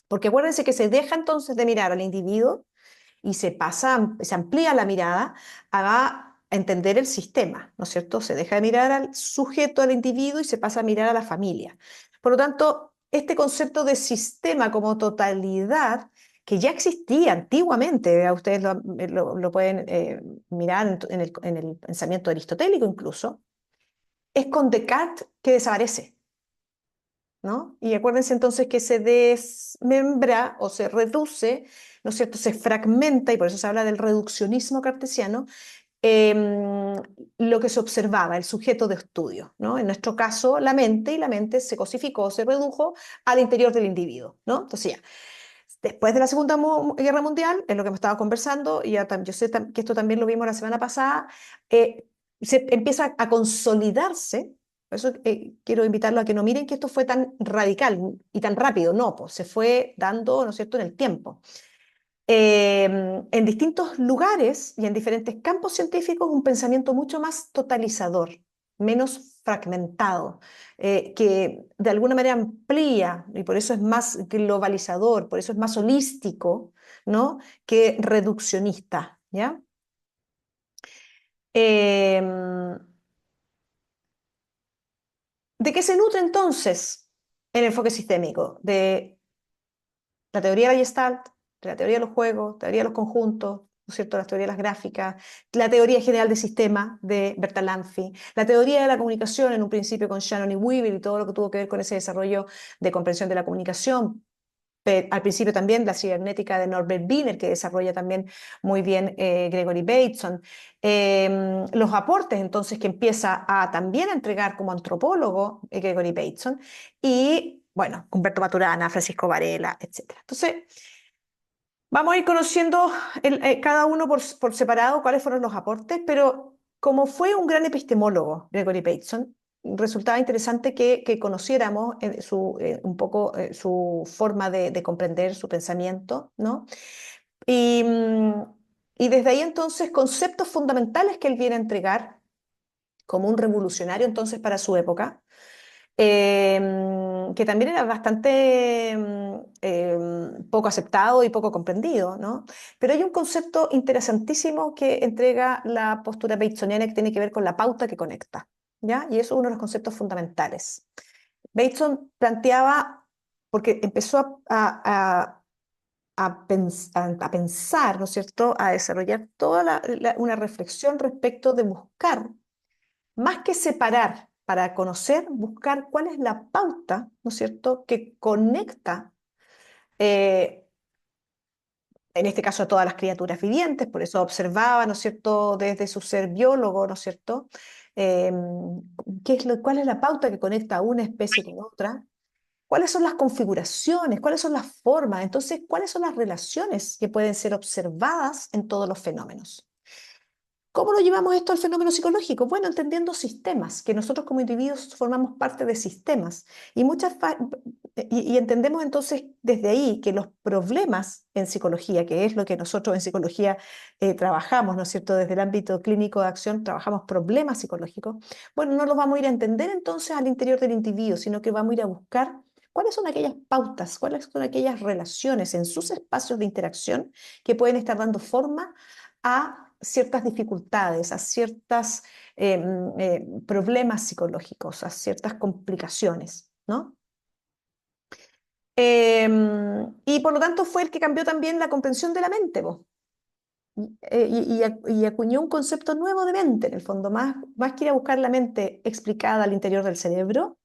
Porque acuérdense que se deja entonces de mirar al individuo y se amplía la mirada a entender el sistema, ¿no es cierto? Se deja de mirar al sujeto, al individuo, y se pasa a mirar a la familia. Por lo tanto, este concepto de sistema como totalidad, que ya existía antiguamente, ustedes lo pueden mirar en el pensamiento aristotélico incluso, es con Descartes que desaparece, ¿no? Y acuérdense entonces que se desmembra o se reduce, ¿no es cierto? Se fragmenta, y por eso se habla del reduccionismo cartesiano, lo que se observaba, el sujeto de estudio, ¿no? En nuestro caso, la mente, y la mente se cosificó, se redujo al interior del individuo, ¿no? Entonces ya, después de la Segunda Guerra Mundial, es lo que me estaba conversando, y yo sé que esto también lo vimos la semana pasada, se empieza a consolidarse. Por eso quiero invitarlo a que no miren que esto fue tan radical y tan rápido, no, pues se fue dando, ¿no es cierto?, en el tiempo. en distintos lugares y en diferentes campos científicos un pensamiento mucho más totalizador, menos fragmentado, que de alguna manera amplía y por eso es más globalizador, por eso es más holístico, ¿no? Que reduccionista, ¿ya? ¿De qué se nutre entonces el enfoque sistémico? De la teoría de la Gestalt, de la teoría de los juegos, teoría de los conjuntos, ¿no es cierto? La teoría de las gráficas, la teoría general de sistemas de Bertalanffy, la teoría de la comunicación en un principio con Shannon y Weaver y todo lo que tuvo que ver con ese desarrollo de comprensión de la comunicación. Al principio también la cibernética de Norbert Wiener, que desarrolla también muy bien Gregory Bateson. Los aportes entonces que empieza también a entregar como antropólogo Gregory Bateson y, bueno, Humberto Maturana, Francisco Varela, etc. Entonces, vamos a ir conociendo cada uno por separado cuáles fueron los aportes, pero como fue un gran epistemólogo Gregory Bateson, resultaba interesante que conociéramos un poco su forma de comprender su pensamiento, ¿no? Y, y desde ahí entonces conceptos fundamentales que él viene a entregar como un revolucionario entonces para su época, que también era bastante poco aceptado y poco comprendido, ¿no? Pero hay un concepto interesantísimo que entrega la postura batesoniana que tiene que ver con la pauta que conecta, ¿ya? Y eso es uno de los conceptos fundamentales. Bateson planteaba, porque empezó a pensar, ¿no es cierto?, a desarrollar toda una reflexión respecto de buscar más que separar para conocer, buscar cuál es la pauta, ¿no es cierto?, que conecta, eh, en este caso a todas las criaturas vivientes, por eso observaba, ¿no es cierto?, desde su ser biólogo, ¿no es cierto?, Eh, cuál es la pauta que conecta a una especie con otra, cuáles son las configuraciones, cuáles son las formas, entonces, cuáles son las relaciones que pueden ser observadas en todos los fenómenos. ¿Cómo lo llevamos esto al fenómeno psicológico? Bueno, entendiendo sistemas, que nosotros como individuos formamos parte de sistemas y entendemos entonces desde ahí que los problemas en psicología, que es lo que nosotros en psicología trabajamos, ¿no es cierto? Desde el ámbito clínico de acción trabajamos problemas psicológicos. Bueno, no los vamos a ir a entender entonces al interior del individuo, sino que vamos a ir a buscar cuáles son aquellas pautas, cuáles son aquellas relaciones en sus espacios de interacción que pueden estar dando forma a ciertas dificultades, a ciertos problemas psicológicos, a ciertas complicaciones, ¿no? Y por lo tanto fue el que cambió también la comprensión de la mente, po. Y acuñó un concepto nuevo de mente, en el fondo, más que ir a buscar la mente explicada al interior del cerebro,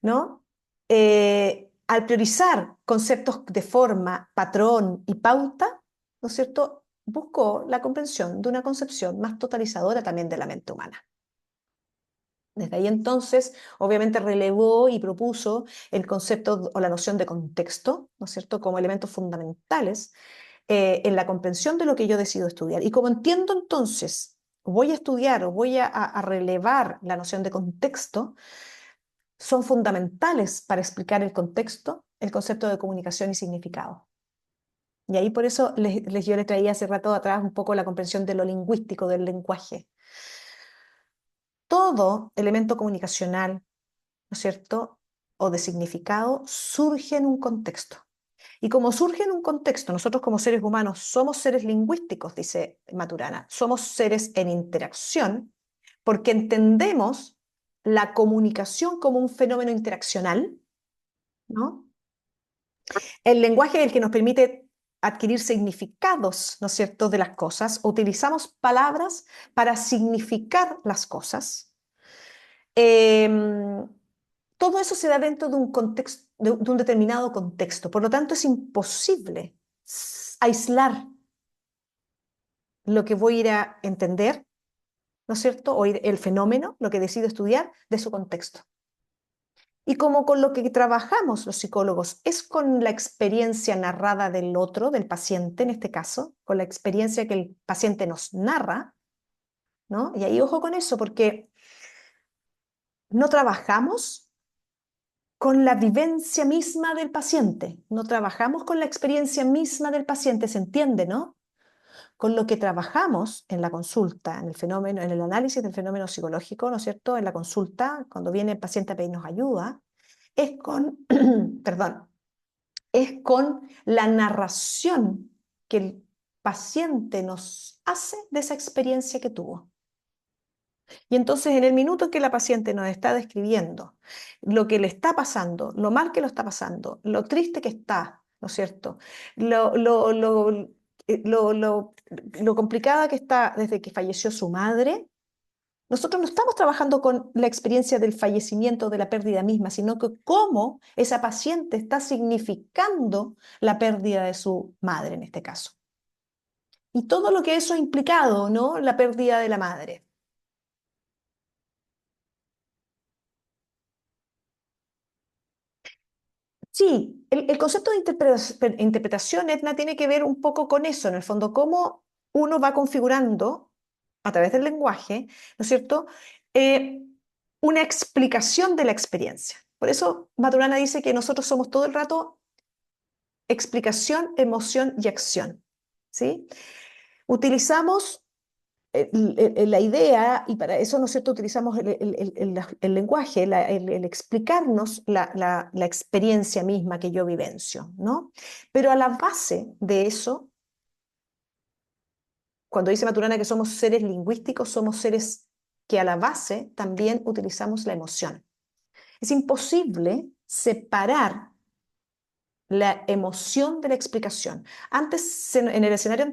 ¿no? Al priorizar conceptos de forma, patrón y pauta, ¿no es cierto?, buscó la comprensión de una concepción más totalizadora también de la mente humana. Desde ahí entonces, obviamente relevó y propuso el concepto o la noción de contexto, ¿no es cierto?, como elementos fundamentales en la comprensión de lo que yo decido estudiar. Y como entiendo entonces, voy a estudiar o voy a relevar la noción de contexto, son fundamentales para explicar el contexto, el concepto de comunicación y significado. Y ahí por eso yo les traía hace rato atrás un poco la comprensión de lo lingüístico, del lenguaje. Todo elemento comunicacional, ¿no es cierto?, o de significado, surge en un contexto. Y como surge en un contexto, nosotros como seres humanos somos seres lingüísticos, dice Maturana, somos seres en interacción, porque entendemos la comunicación como un fenómeno interaccional, ¿no? El lenguaje es el que nos permite adquirir significados, ¿no es cierto?, de las cosas. Utilizamos palabras para significar las cosas. Todo eso se da dentro de un contexto, de un determinado contexto. Por lo tanto, es imposible aislar lo que voy a ir a entender, ¿no es cierto?, o el fenómeno, lo que decido estudiar, de su contexto. Y como con lo que trabajamos los psicólogos es con la experiencia narrada del otro, del paciente en este caso, con la experiencia que el paciente nos narra, ¿no? Y ahí ojo con eso, porque no trabajamos con la vivencia misma del paciente, no trabajamos con la experiencia misma del paciente, ¿se entiende, no? Con lo que trabajamos en la consulta, en el fenómeno, en el análisis del fenómeno psicológico, ¿no es cierto? En la consulta, cuando viene el paciente a pedirnos ayuda, es con, perdón, es con la narración que el paciente nos hace de esa experiencia que tuvo. Y entonces, en el minuto en que la paciente nos está describiendo lo que le está pasando, lo mal que lo está pasando, lo triste que está, ¿no es cierto? Lo complicada que está desde que falleció su madre, nosotros no estamos trabajando con la experiencia del fallecimiento, de la pérdida misma, sino que cómo esa paciente está significando la pérdida de su madre en este caso. Y todo lo que eso ha implicado, ¿no? La pérdida de la madre. Sí, el concepto de interpretación, Edna, tiene que ver un poco con eso, en el fondo, cómo uno va configurando a través del lenguaje, ¿no es cierto?, Eh, una explicación de la experiencia. Por eso Maturana dice que nosotros somos todo el rato explicación, emoción y acción, ¿sí? Utilizamos la idea, y para eso, ¿no es cierto?, utilizamos el lenguaje, el explicarnos la experiencia misma que yo vivencio, ¿no? Pero a la base de eso, cuando dice Maturana que somos seres lingüísticos, somos seres que a la base también utilizamos la emoción. Es imposible separar la emoción de la explicación. Antes, en el escenario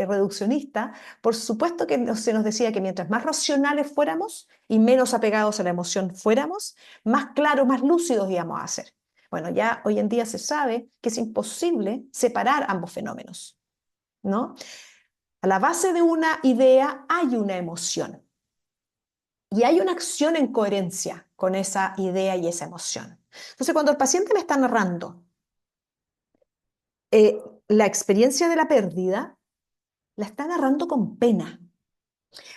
reduccionista, por supuesto que se nos decía que mientras más racionales fuéramos y menos apegados a la emoción fuéramos, más claros, más lúcidos íbamos a ser. Bueno, ya hoy en día se sabe que es imposible separar ambos fenómenos, ¿no? A la base de una idea hay una emoción y hay una acción en coherencia con esa idea y esa emoción. Entonces, cuando el paciente me está narrando la experiencia de la pérdida, la está narrando con pena.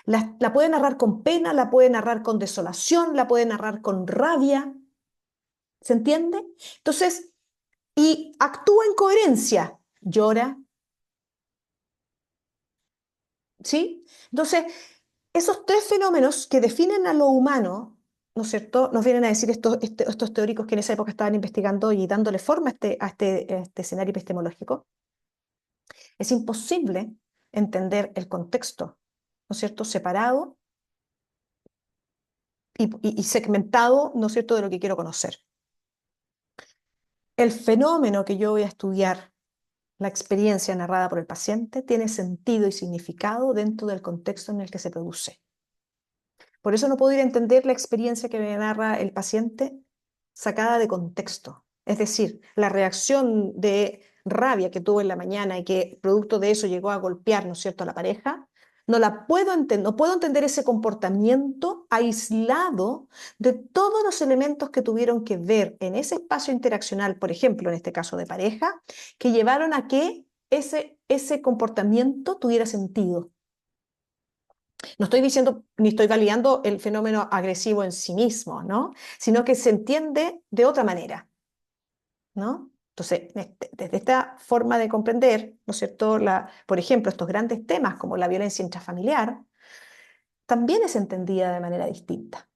La puede narrar con pena, la puede narrar con desolación, la puede narrar con rabia. ¿Se entiende? Entonces, y actúa en coherencia. Llora, ¿sí? Entonces, esos tres fenómenos que definen a lo humano, ¿no es cierto?, nos vienen a decir estos teóricos que en esa época estaban investigando y dándole forma a este escenario epistemológico. Es imposible entender el contexto, ¿no es cierto?, separado y segmentado, ¿no es cierto?, de lo que quiero conocer. El fenómeno que yo voy a estudiar, la experiencia narrada por el paciente, tiene sentido y significado dentro del contexto en el que se produce. Por eso no puedo ir a entender la experiencia que me narra el paciente sacada de contexto. Es decir, la reacción de rabia que tuvo en la mañana y que producto de eso llegó a golpear, ¿no es cierto?, a la pareja, no la puedo entender, no puedo entender ese comportamiento aislado de todos los elementos que tuvieron que ver en ese espacio interaccional, por ejemplo, en este caso de pareja, que llevaron a que ese comportamiento tuviera sentido. No estoy diciendo ni estoy validando el fenómeno agresivo en sí mismo, ¿no? Sino que se entiende de otra manera, ¿no? Entonces, desde esta forma de comprender, ¿no es cierto?, por ejemplo, estos grandes temas como la violencia intrafamiliar, también es entendida de manera distinta.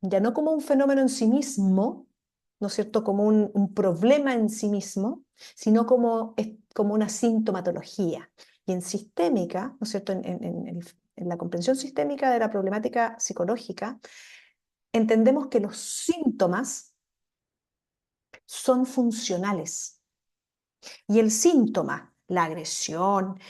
Ya no como un fenómeno en sí mismo, ¿no es cierto?, como un problema en sí mismo, sino como una sintomatología. Y en sistémica, ¿no es cierto?, en la comprensión sistémica de la problemática psicológica, entendemos que los síntomas son funcionales. Y el síntoma, la agresión,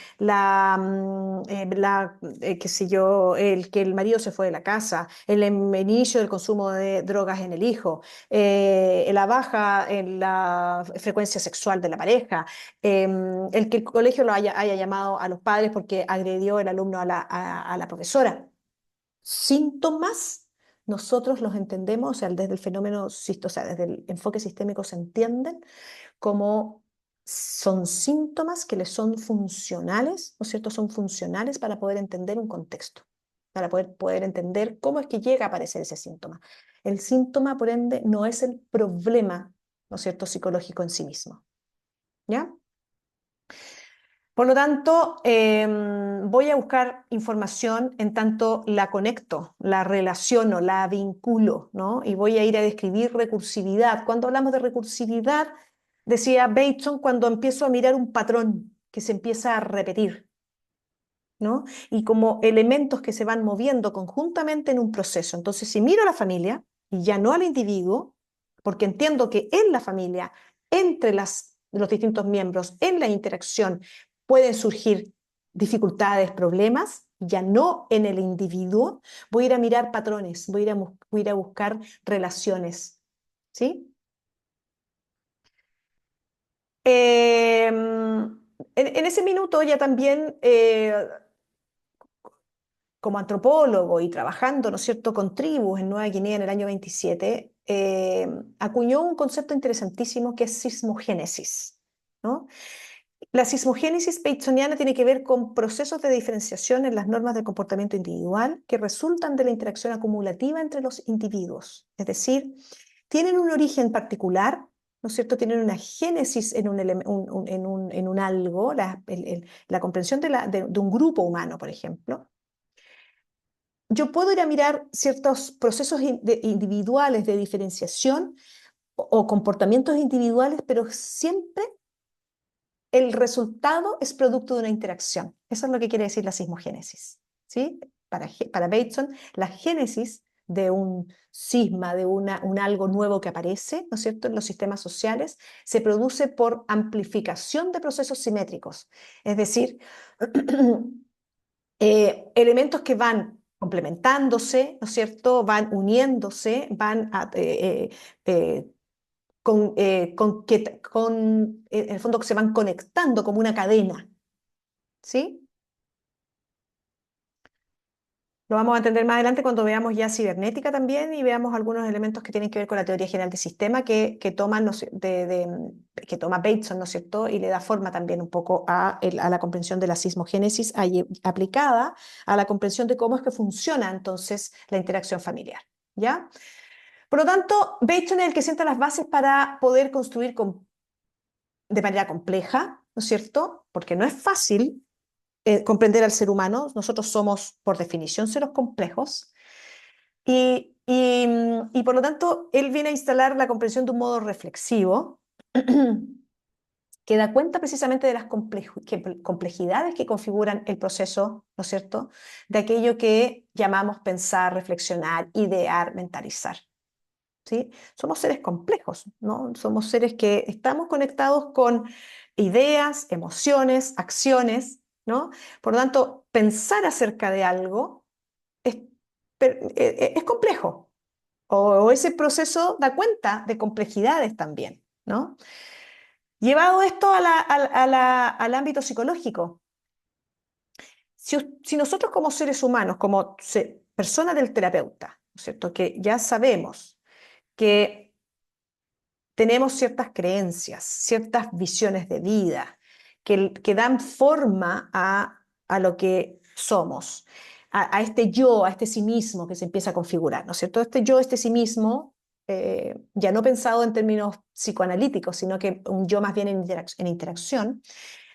qué sé yo, que el marido se fue de la casa, el inicio del consumo de drogas en el hijo, la baja en la frecuencia sexual de la pareja, el que el colegio haya llamado a los padres porque agredió el alumno a la profesora. Síntomas, nosotros los entendemos, o sea, desde el fenómeno, o sea, desde el enfoque sistémico se entienden como son síntomas que les son funcionales, ¿no es cierto? Son funcionales para poder entender un contexto. para poder entender cómo es que llega a aparecer ese síntoma. El síntoma, por ende, no es el problema, ¿no es cierto?, psicológico en sí mismo. ¿Ya? Por lo tanto, voy a buscar información en tanto la conecto, la relaciono, la vinculo, ¿no? Y voy a ir a describir recursividad. Cuando hablamos de recursividad, decía Bateson, cuando empiezo a mirar un patrón que se empieza a repetir, ¿no? Y como elementos que se van moviendo conjuntamente en un proceso. Entonces, si miro a la familia y ya no al individuo, porque entiendo que en la familia, entre los distintos miembros, en la interacción, pueden surgir dificultades, problemas, ya no en el individuo, voy a ir a mirar patrones, voy a ir a buscar relaciones, ¿sí? En ese minuto ya también como antropólogo y trabajando, ¿no es cierto?, con tribus en Nueva Guinea en el año 27, acuñó un concepto interesantísimo que es sismogénesis, ¿no? La sismogénesis batesoniana tiene que ver con procesos de diferenciación en las normas del comportamiento individual que resultan de la interacción acumulativa entre los individuos. Es decir, tienen un origen particular, ¿no es cierto? Tienen una génesis en un algo, la comprensión de un grupo humano, por ejemplo. Yo puedo ir a mirar ciertos procesos individuales de diferenciación o comportamientos individuales, pero siempre el resultado es producto de una interacción. Eso es lo que quiere decir la sismogénesis, ¿sí? Para Bateson, la génesis de un sisma, de un algo nuevo que aparece, ¿no es cierto?, en los sistemas sociales, se produce por amplificación de procesos simétricos. Es decir, elementos que van complementándose, ¿no es cierto?, van uniéndose, en el fondo que se van conectando como una cadena, ¿sí? Lo vamos a entender más adelante cuando veamos ya cibernética también y veamos algunos elementos que tienen que ver con la teoría general del sistema que toma, que toma Bateson, ¿no es cierto? Y le da forma también un poco a la comprensión de la sismogénesis aplicada a la comprensión de cómo es que funciona entonces la interacción familiar, ¿ya? Por lo tanto, Bateson es el que sienta las bases para poder construir de manera compleja, ¿no es cierto? Porque no es fácil comprender al ser humano. Nosotros somos, por definición, seres complejos. Y por lo tanto, él viene a instalar la comprensión de un modo reflexivo que da cuenta precisamente de las complejidades que configuran el proceso, ¿no es cierto?, de aquello que llamamos pensar, reflexionar, idear, mentalizar. ¿Sí? Somos seres complejos, ¿no? Somos seres que estamos conectados con ideas, emociones, acciones, ¿no? Por lo tanto, pensar acerca de algo es complejo, o ese proceso da cuenta de complejidades también, ¿no? Llevado esto al ámbito psicológico, si nosotros como seres humanos, como personas del terapeuta, ¿no es cierto?, que ya sabemos que tenemos ciertas creencias, ciertas visiones de vida que dan forma a lo que somos, a este yo, a este sí mismo que se empieza a configurar, ¿no es cierto? Este yo, este sí mismo, ya no pensado en términos psicoanalíticos, sino que un yo más bien en interacción,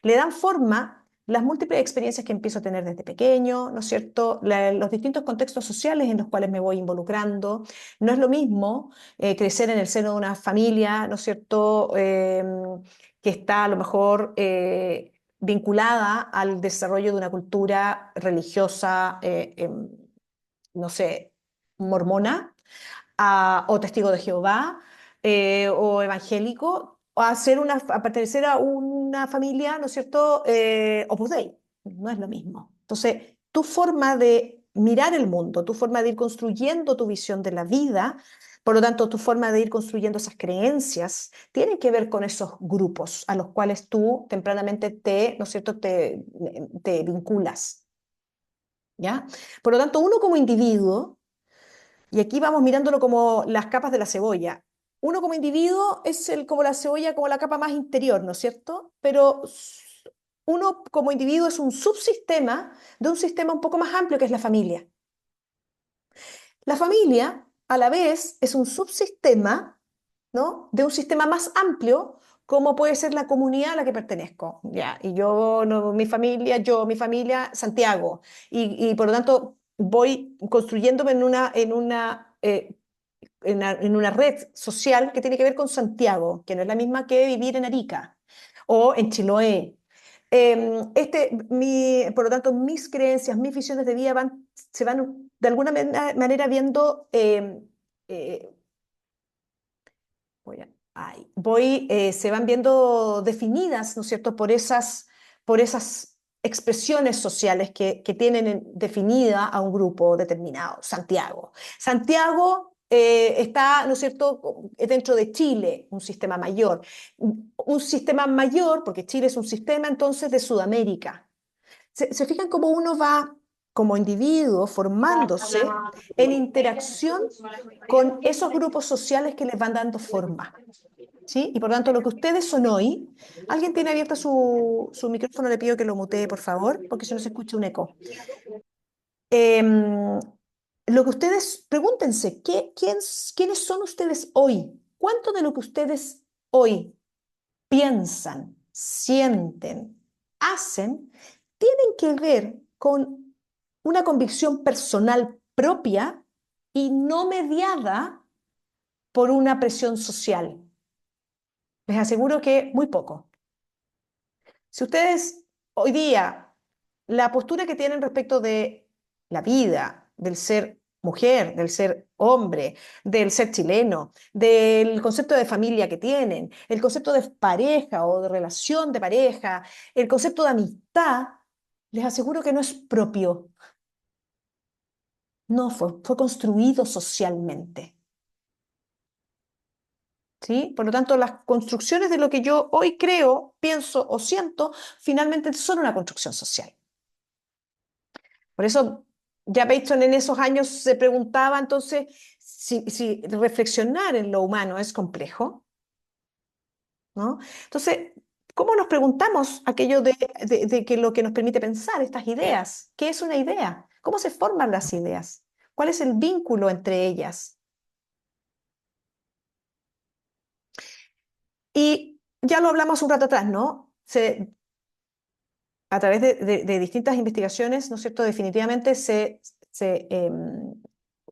le dan forma las múltiples experiencias que empiezo a tener desde pequeño, ¿no es cierto? Los distintos contextos sociales en los cuales me voy involucrando. No es lo mismo crecer en el seno de una familia, ¿no es cierto?, que está a lo mejor vinculada al desarrollo de una cultura religiosa, no sé, mormona, o testigo de Jehová, o evangélico, o a pertenecer a una familia, ¿no es cierto?, Opus Dei. No es lo mismo. Entonces, tu forma de mirar el mundo, tu forma de ir construyendo tu visión de la vida, por lo tanto, tu forma de ir construyendo esas creencias, tiene que ver con esos grupos a los cuales tú tempranamente ¿no es cierto?, te vinculas, ¿ya? Por lo tanto, uno como individuo, y aquí vamos mirándolo como las capas de la cebolla. Uno como individuo es como la cebolla, como la capa más interior, ¿no es cierto? Pero uno como individuo es un subsistema de un sistema un poco más amplio que es la familia. La familia, a la vez, es un subsistema, ¿no?, de un sistema más amplio, como puede ser la comunidad a la que pertenezco. Ya, y yo, no, mi familia, Santiago. Y por lo tanto, voy construyéndome en una red social que tiene que ver con Santiago, que no es la misma que vivir en Arica o en Chiloé. Por lo tanto, mis creencias, mis visiones de vida se van de alguna manera viendo, eh, se van viendo definidas, ¿no es cierto?, por esas expresiones sociales que tienen definida a un grupo determinado. Santiago. Santiago está, ¿no es cierto?, dentro de Chile, un sistema mayor. Un sistema mayor, porque Chile es un sistema entonces de Sudamérica. ¿Se fijan cómo uno va como individuo formándose en interacción con esos grupos sociales que les van dando forma? ¿Sí? Y por lo tanto, lo que ustedes son hoy, ¿alguien tiene abierto su micrófono? Le pido que lo mutee, por favor, porque si no se escucha un eco. Lo que ustedes, pregúntense, ¿quiénes son ustedes hoy? ¿Cuánto de lo que ustedes hoy piensan, sienten, hacen, tienen que ver con una convicción personal propia y no mediada por una presión social? Les aseguro que muy poco. Si ustedes hoy día, la postura que tienen respecto de la vida, del ser mujer, del ser hombre, del ser chileno, del concepto de familia que tienen, el concepto de pareja o de relación de pareja, el concepto de amistad, les aseguro que no es propio. No fue construido socialmente. ¿Sí? Por lo tanto, las construcciones de lo que yo hoy creo, pienso o siento, finalmente son una construcción social. Por eso, ya Bacon en esos años se preguntaba entonces si reflexionar en lo humano es complejo, ¿no? Entonces, ¿cómo nos preguntamos aquello de que lo que nos permite pensar, estas ideas? ¿Qué es una idea? ¿Cómo se forman las ideas? ¿Cuál es el vínculo entre ellas? Y ya lo hablamos un rato atrás, ¿no? A través de distintas investigaciones, ¿no es cierto?, definitivamente se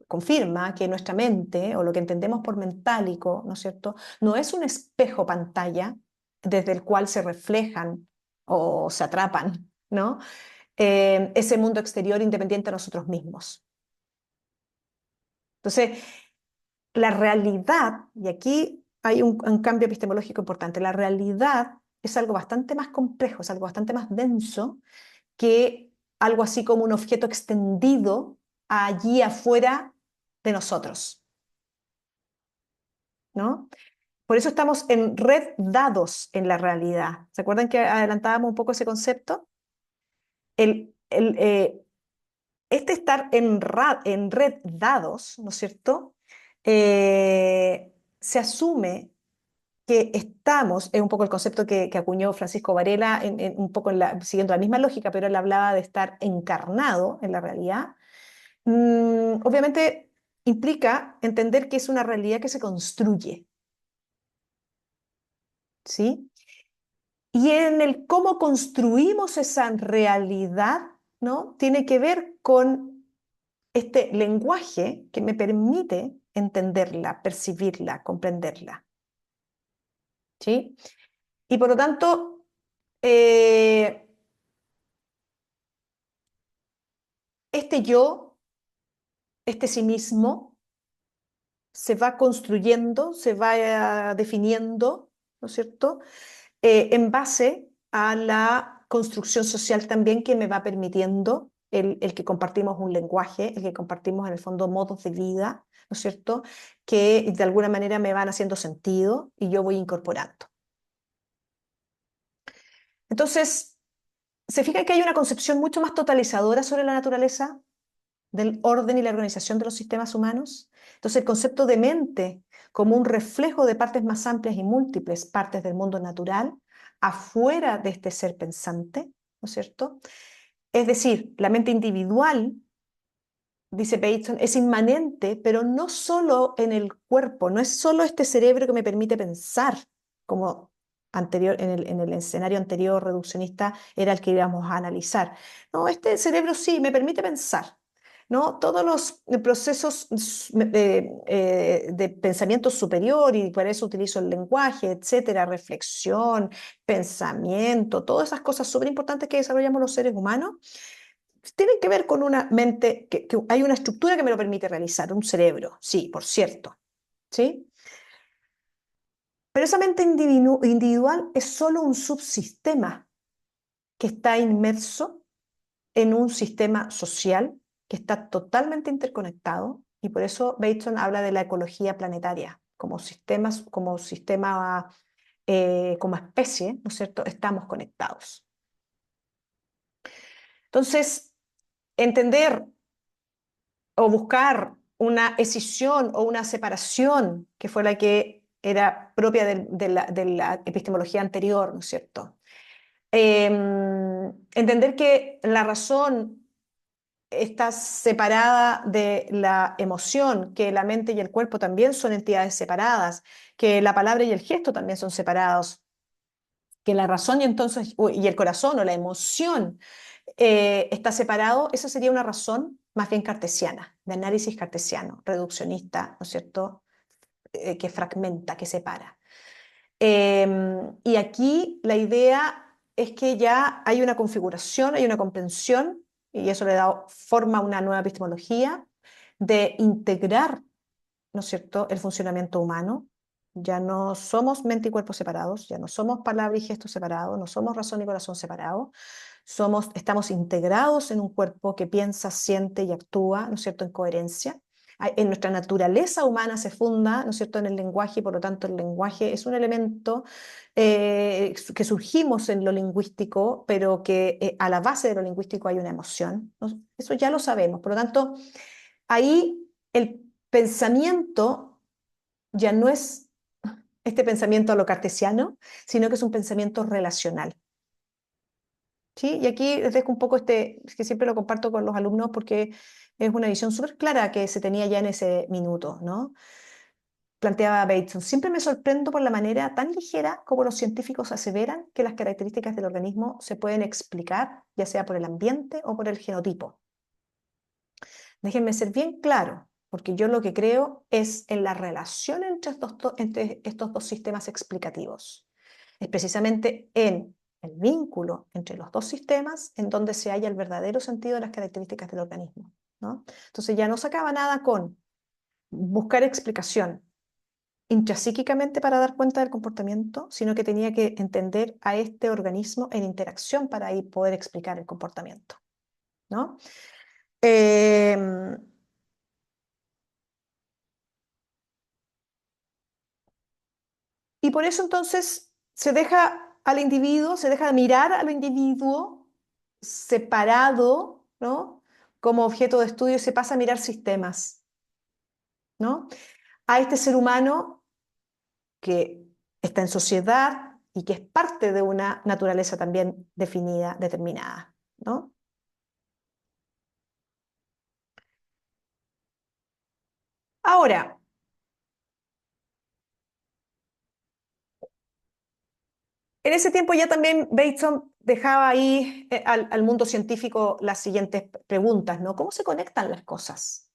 confirma que nuestra mente, o lo que entendemos por mentálico, ¿no es cierto?, no es un espejo pantalla desde el cual se reflejan o se atrapan, ¿no?, ese mundo exterior independiente de nosotros mismos. Entonces, la realidad, y aquí hay un cambio epistemológico importante, la realidad es algo bastante más complejo, es algo bastante más denso que algo así como un objeto extendido allí afuera de nosotros, ¿no? Por eso estamos en red dados en la realidad. ¿Se acuerdan que adelantábamos un poco ese concepto? Este estar en red dados, ¿no es cierto?, se asume que estamos, es un poco el concepto que acuñó Francisco Varela, un poco siguiendo la misma lógica, pero él hablaba de estar encarnado en la realidad. Obviamente implica entender que es una realidad que se construye, ¿sí? Y en el cómo construimos esa realidad, ¿no?, tiene que ver con este lenguaje que me permite entenderla, percibirla, comprenderla, ¿sí? Y por lo tanto, este yo, este sí mismo, se va construyendo, se va definiendo, ¿no es cierto?, en base a la construcción social también que me va permitiendo el que compartimos un lenguaje, el que compartimos en el fondo modos de vida, ¿no es cierto?, que de alguna manera me van haciendo sentido y yo voy incorporando. Entonces, ¿se fijan que hay una concepción mucho más totalizadora sobre la naturaleza, del orden y la organización de los sistemas humanos? Entonces, el concepto de mente como un reflejo de partes más amplias y múltiples partes del mundo natural, afuera de este ser pensante, ¿no es cierto? Es decir, la mente individual dice Bateson, es inmanente, pero no solo en el cuerpo, no es solo este cerebro que me permite pensar, como en el escenario anterior reduccionista era el que íbamos a analizar. No, este cerebro sí me permite pensar, ¿no? Todos los procesos de pensamiento superior, y por eso utilizo el lenguaje, etcétera, reflexión, pensamiento, todas esas cosas súper importantes que desarrollamos los seres humanos tienen que ver con una mente, que hay una estructura que me lo permite realizar, un cerebro, sí, por cierto, ¿sí? Pero esa mente individual es solo un subsistema que está inmerso en un sistema social que está totalmente interconectado, y por eso Bateson habla de la ecología planetaria, como sistemas, como especie, ¿no es cierto? Estamos conectados. Entonces, entender o buscar una escisión o una separación, que fue la que era propia de la epistemología anterior, ¿no es cierto? Entender que la razón está separada de la emoción, que la mente y el cuerpo también son entidades separadas, que la palabra y el gesto también son separados, que la razón y el corazón o la emoción está separado, esa sería una razón más bien cartesiana, de análisis cartesiano, reduccionista, ¿no es cierto?, que fragmenta, que separa. Y aquí la idea es que ya hay una configuración, hay una comprensión, y eso le da forma a una nueva epistemología, de integrar, ¿no es cierto?, el funcionamiento humano. Ya no somos mente y cuerpo separados, ya no somos palabra y gesto separados, no somos razón y corazón separados, estamos integrados en un cuerpo que piensa, siente y actúa, ¿no es cierto?, en coherencia. En nuestra naturaleza humana se funda, ¿no es cierto?, en el lenguaje, y por lo tanto el lenguaje es un elemento que surgimos en lo lingüístico, pero que a la base de lo lingüístico hay una emoción, ¿no? Eso ya lo sabemos. Por lo tanto, ahí el pensamiento ya no es este pensamiento a lo cartesiano, sino que es un pensamiento relacional. ¿Sí? Y aquí les dejo un poco que siempre lo comparto con los alumnos porque es una visión súper clara que se tenía ya en ese minuto, ¿no? Planteaba Bateson, siempre me sorprendo por la manera tan ligera como los científicos aseveran que las características del organismo se pueden explicar, ya sea por el ambiente o por el genotipo. Déjenme ser bien claro, porque yo lo que creo es en la relación entre estos dos sistemas explicativos. Es precisamente en el vínculo entre los dos sistemas en donde se halla el verdadero sentido de las características del organismo, ¿no? Entonces ya no se acaba nada con buscar explicación intrapsíquicamente para dar cuenta del comportamiento, sino que tenía que entender a este organismo en interacción para ahí poder explicar el comportamiento, ¿no? Y por eso entonces se deja al individuo, se deja de mirar al individuo separado, ¿no?, como objeto de estudio, y se pasa a mirar sistemas, ¿no?, a este ser humano que está en sociedad y que es parte de una naturaleza también definida, determinada, ¿no? Ahora, en ese tiempo ya también Bateson dejaba ahí al mundo científico las siguientes preguntas, ¿no? ¿Cómo se conectan las cosas?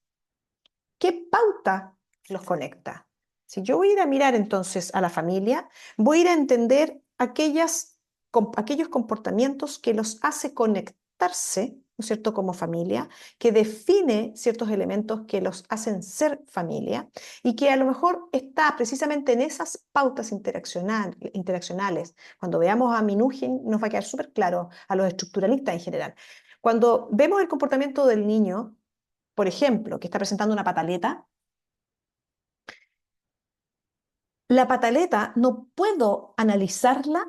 ¿Qué pauta los conecta? Si yo voy a ir a mirar entonces a la familia, voy a ir a entender aquellos comportamientos que los hace conectarse, ¿no es cierto?, como familia, que define ciertos elementos que los hacen ser familia, y que a lo mejor está precisamente en esas pautas interaccionales. Cuando veamos a Minuchin nos va a quedar súper claro, a los estructuralistas en general. Cuando vemos el comportamiento del niño, por ejemplo, que está presentando una pataleta, la pataleta no puedo analizarla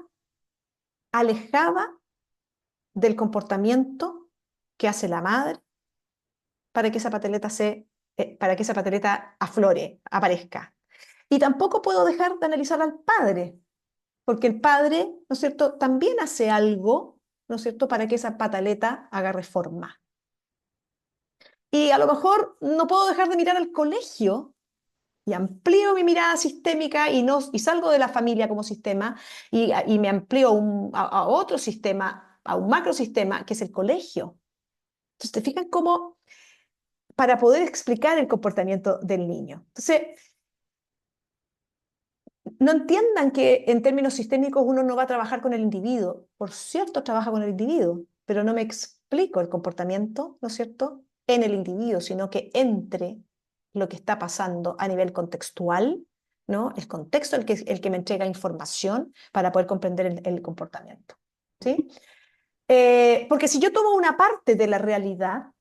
alejada del comportamiento que hace la madre para que esa pataleta aflore, aparezca. Y tampoco puedo dejar de analizar al padre, porque el padre, ¿no es cierto?, también hace algo, ¿no es cierto?, para que esa pataleta agarre forma. Y a lo mejor no puedo dejar de mirar al colegio y amplío mi mirada sistémica y salgo de la familia como sistema y me amplío a otro sistema, a un macrosistema, que es el colegio. Entonces, ¿te fijas cómo para poder explicar el comportamiento del niño? Entonces, no entiendan que en términos sistémicos uno no va a trabajar con el individuo. Por cierto, trabaja con el individuo, pero no me explico el comportamiento, ¿no es cierto?, en el individuo, sino que entre lo que está pasando a nivel contextual, ¿no? El contexto el que me entrega información para poder comprender el comportamiento, ¿sí? Porque si yo tomo una parte de la realidad,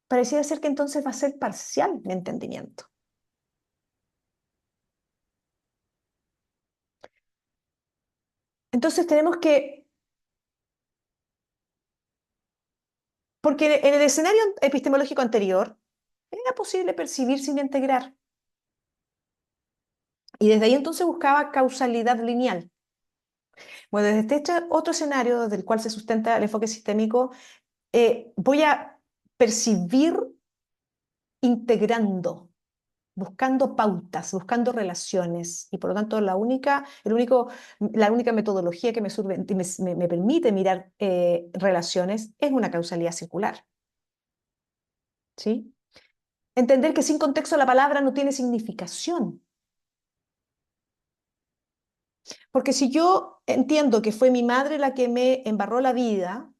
pareciera ser que entonces va a ser parcial mi entendimiento. Entonces tenemos que, porque en el escenario epistemológico anterior era posible percibir sin integrar. Y desde ahí entonces buscaba causalidad lineal. Bueno, desde este otro escenario del cual se sustenta el enfoque sistémico, voy a percibir integrando, buscando pautas, buscando relaciones. Y por lo tanto, la única metodología que me permite mirar relaciones es una causalidad circular. ¿Sí? Entender que sin contexto la palabra no tiene significación. Porque si yo entiendo que fue mi madre la que me embarró la vida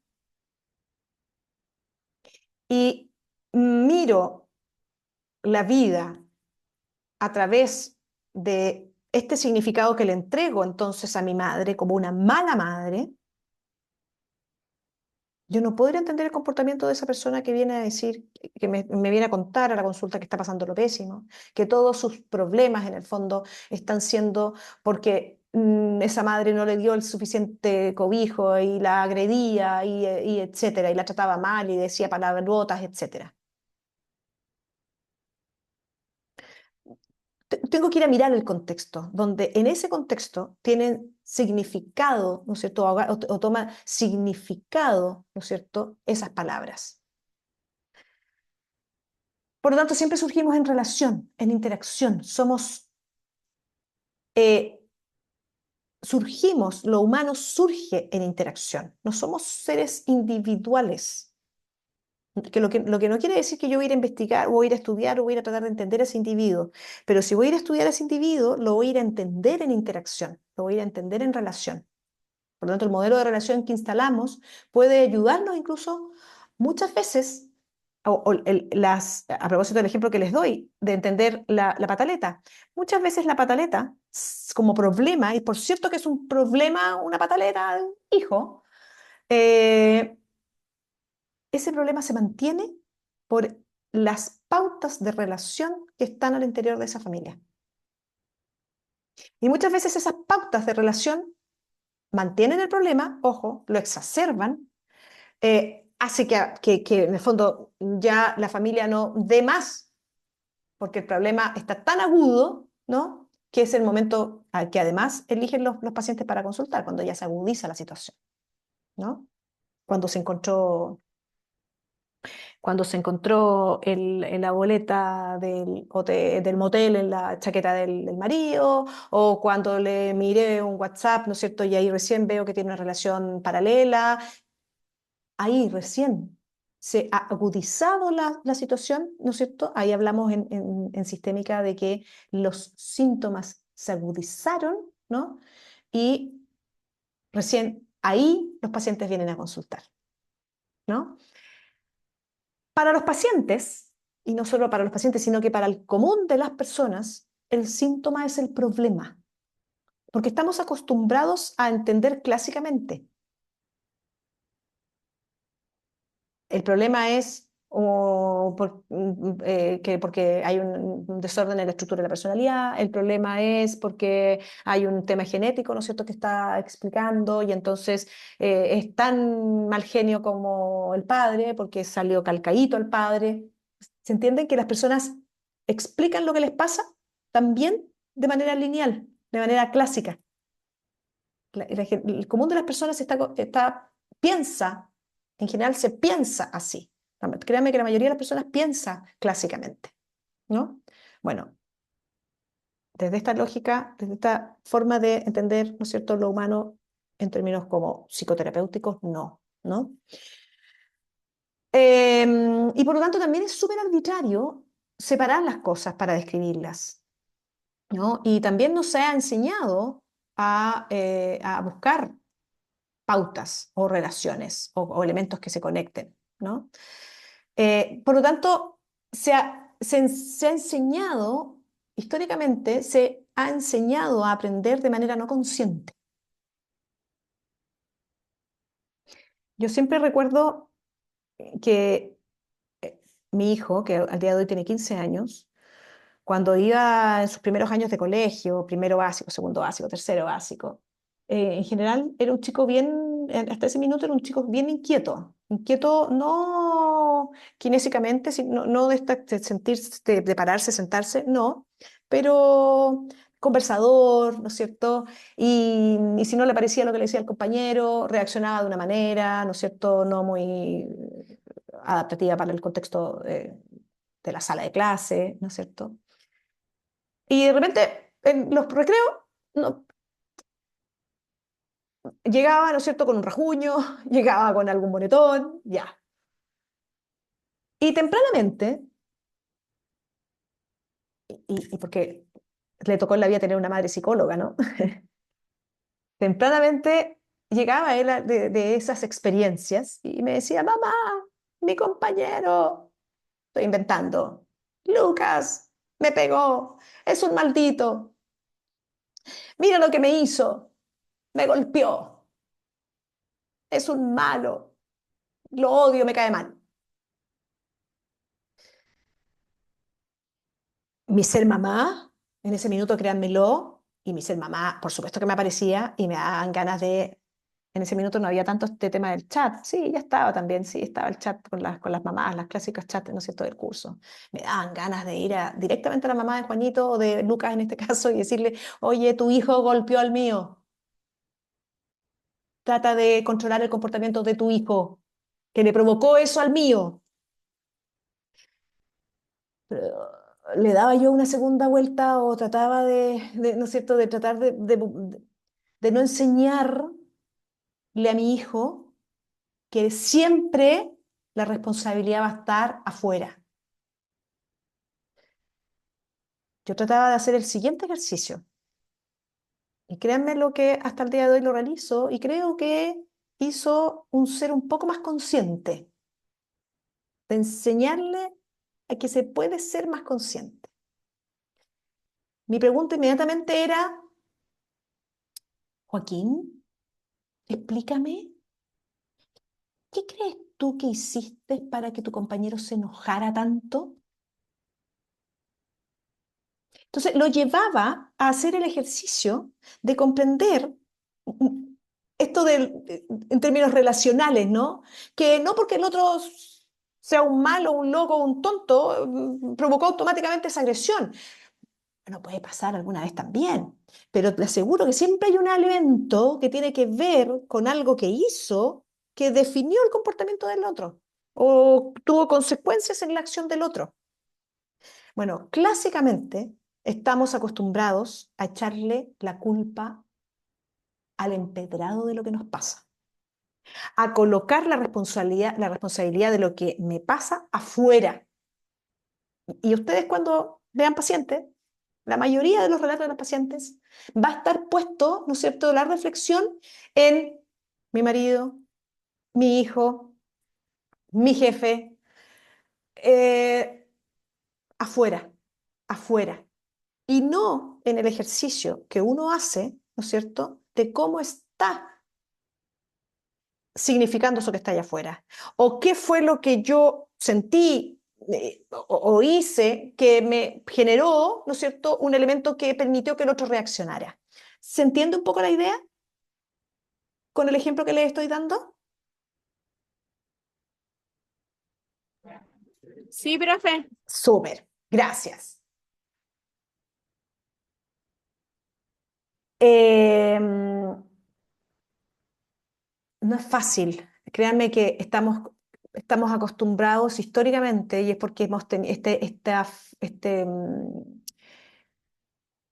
y miro la vida a través de este significado que le entrego entonces a mi madre como una mala madre, yo no podría entender el comportamiento de esa persona que viene a decir, que me viene a contar a la consulta que está pasando lo pésimo, que todos sus problemas en el fondo están siendo porque esa madre no le dio el suficiente cobijo y la agredía y etcétera, y la trataba mal y decía palabrotas, etcétera. Tengo que ir a mirar el contexto, donde en ese contexto tienen significado, ¿no es cierto? O toma significado, ¿no es cierto?, esas palabras. Por lo tanto, siempre surgimos en relación, en interacción. Surgimos, lo humano surge en interacción. No somos seres individuales. Lo que no quiere decir que yo voy a ir a investigar, o voy a ir a estudiar, o voy a ir a tratar de entender a ese individuo. Pero si voy a ir a estudiar a ese individuo, lo voy a ir a entender en interacción, lo voy a ir a entender en relación. Por lo tanto, el modelo de relación que instalamos puede ayudarnos incluso muchas veces, a propósito del ejemplo que les doy, de entender la pataleta. Muchas veces la pataleta, como problema, y por cierto que es un problema, una pataleta de un hijo, ese problema se mantiene por las pautas de relación que están al interior de esa familia. Y muchas veces esas pautas de relación mantienen el problema, ojo, lo exacerban, hace que en el fondo ya la familia no dé más, porque el problema está tan agudo, ¿no?, que es el momento al que además eligen los pacientes para consultar, cuando ya se agudiza la situación, ¿no? Cuando se encontró la boleta del motel en la chaqueta del marido, o cuando le miré un WhatsApp, ¿no es cierto?, y ahí recién veo que tiene una relación paralela. Ahí recién se ha agudizado la situación, ¿no es cierto? Ahí hablamos en sistémica de que los síntomas se agudizaron, ¿no? Y recién ahí los pacientes vienen a consultar, ¿no? Para los pacientes, y no solo para los pacientes, sino que para el común de las personas, el síntoma es el problema, porque estamos acostumbrados a entender clásicamente. El problema es porque hay un desorden en la estructura de la personalidad, el problema es porque hay un tema genético, ¿no es cierto?, que está explicando, y entonces es tan mal genio como el padre, porque salió calcadito el padre. ¿Se entienden que las personas explican lo que les pasa también de manera lineal, de manera clásica? El común de las personas piensa, en general se piensa así. Créanme que la mayoría de las personas piensa clásicamente, ¿no? Bueno, desde esta lógica, desde esta forma de entender, ¿no es cierto?, lo humano en términos como psicoterapéuticos, no, ¿no? Y por lo tanto también es súper arbitrario separar las cosas para describirlas, ¿no? Y también nos ha enseñado a buscar pautas o relaciones o elementos que se conecten, ¿no? Por lo tanto, se ha enseñado, históricamente, se ha enseñado a aprender de manera no consciente. Yo siempre recuerdo que mi hijo, que al día de hoy tiene 15 años, cuando iba en sus primeros años de colegio, primero básico, segundo básico, tercero básico, en general era un chico bien, hasta ese minuto era un chico bien inquieto. Inquieto no kinésicamente, no de sentirse, de pararse, sentarse, no, pero conversador, ¿no es cierto? Y si no le parecía lo que le decía el compañero, reaccionaba de una manera, ¿no es cierto?, no muy adaptativa para el contexto de la sala de clase, ¿no es cierto? Y de repente, en los recreos, no, llegaba, ¿no es cierto?, con un rajuño, llegaba con algún bonetón, ya. Y tempranamente, y porque le tocó en la vida tener una madre psicóloga, ¿no? Tempranamente llegaba él de esas experiencias y me decía, mamá, mi compañero, estoy inventando, Lucas, me pegó, es un maldito, mira lo que me hizo, me golpeó, es un malo, lo odio, me cae mal. Mi ser mamá, en ese minuto, créanmelo, y mi ser mamá, por supuesto que me aparecía y me daban ganas de... En ese minuto no había tanto este tema del chat. Sí, ya estaba también, sí, estaba el chat con las mamás, las clásicas chats, ¿no es cierto?, del curso. Me daban ganas de ir directamente a la mamá de Juanito o de Lucas en este caso y decirle, oye, tu hijo golpeó al mío. Trata de controlar el comportamiento de tu hijo, que le provocó eso al mío. Pero le daba yo una segunda vuelta o trataba ¿no es cierto?, de tratar de no enseñarle a mi hijo que siempre la responsabilidad va a estar afuera. Yo trataba de hacer el siguiente ejercicio. Y créanme lo que hasta el día de hoy lo realizo y creo que hizo un ser un poco más consciente, de enseñarle a que se puede ser más consciente. Mi pregunta inmediatamente era, Joaquín, explícame, ¿qué crees tú que hiciste para que tu compañero se enojara tanto? Entonces lo llevaba a hacer el ejercicio de comprender esto en términos relacionales, ¿no? Que no porque el otro sea un malo, un loco, un tonto, provocó automáticamente esa agresión. Bueno, puede pasar alguna vez también, pero te aseguro que siempre hay un elemento que tiene que ver con algo que hizo que definió el comportamiento del otro o tuvo consecuencias en la acción del otro. Bueno, clásicamente estamos acostumbrados a echarle la culpa al empedrado de lo que nos pasa, a colocar la responsabilidad de lo que me pasa afuera. Y ustedes cuando vean pacientes, la mayoría de los relatos de los pacientes va a estar puesto, ¿no es cierto?, la reflexión en mi marido, mi hijo, mi jefe, eh, afuera, afuera. Y no en el ejercicio que uno hace, ¿no es cierto?, de cómo está significando eso que está allá afuera. O qué fue lo que yo sentí o hice que me generó, ¿no es cierto?, un elemento que permitió que el otro reaccionara. ¿Se entiende un poco la idea con el ejemplo que les estoy dando? Sí, profe. Súper, gracias. No es fácil. Créanme que estamos estamos acostumbrados históricamente, y es porque hemos tenido este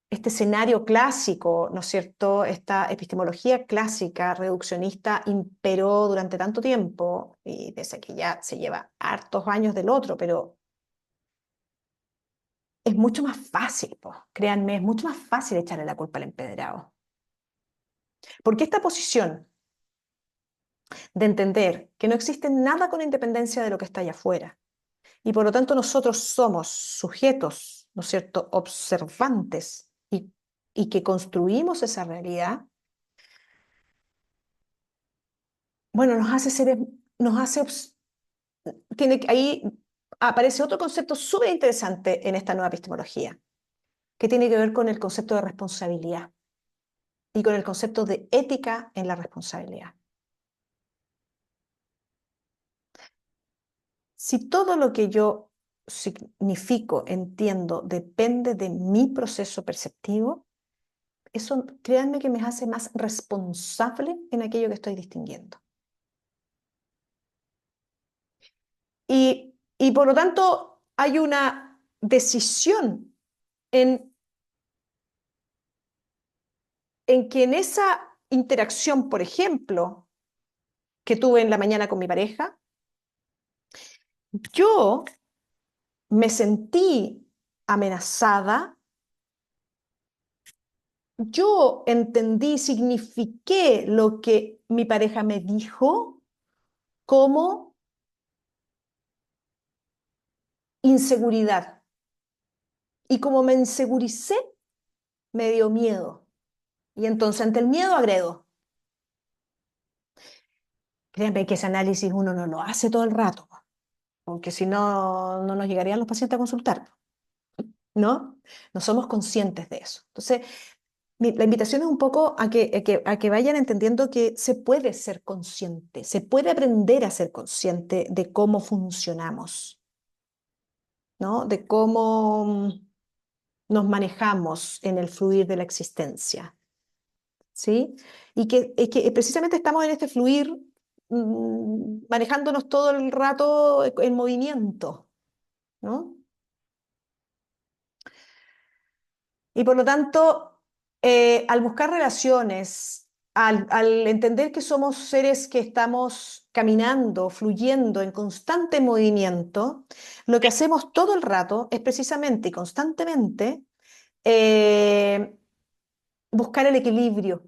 escenario clásico, ¿no es cierto? Esta epistemología clásica reduccionista imperó durante tanto tiempo, y desde que ya se lleva hartos años del otro, pero es mucho más fácil, po, créanme, es mucho más fácil echarle la culpa al empedrado. Porque esta posición de entender que no existe nada con independencia de lo que está allá afuera, y por lo tanto nosotros somos sujetos, ¿no es cierto?, observantes y que construimos esa realidad, bueno, nos hace seres, nos hace, ahí aparece otro concepto súper interesante en esta nueva epistemología, que tiene que ver con el concepto de responsabilidad y con el concepto de ética en la responsabilidad. Si todo lo que yo significo, entiendo, depende de mi proceso perceptivo, eso, créanme que me hace más responsable en aquello que estoy distinguiendo. Y por lo tanto, hay una decisión en, en que en esa interacción, por ejemplo, que tuve en la mañana con mi pareja, yo me sentí amenazada, yo entendí, signifiqué lo que mi pareja me dijo como inseguridad. Y como me inseguricé, me dio miedo. Y entonces ante el miedo agredo. Créanme que ese análisis uno no lo hace todo el rato, porque si no, no nos llegarían los pacientes a consultar, ¿no? No somos conscientes de eso. Entonces, la invitación es un poco a que vayan entendiendo que se puede ser consciente, se puede aprender a ser consciente de cómo funcionamos, ¿no? De cómo nos manejamos en el fluir de la existencia, ¿sí? Y que precisamente estamos en este fluir manejándonos todo el rato en movimiento, ¿no? Y por lo tanto, al buscar relaciones, al entender que somos seres que estamos caminando, fluyendo en constante movimiento, lo que hacemos todo el rato es precisamente y constantemente eh, buscar el equilibrio.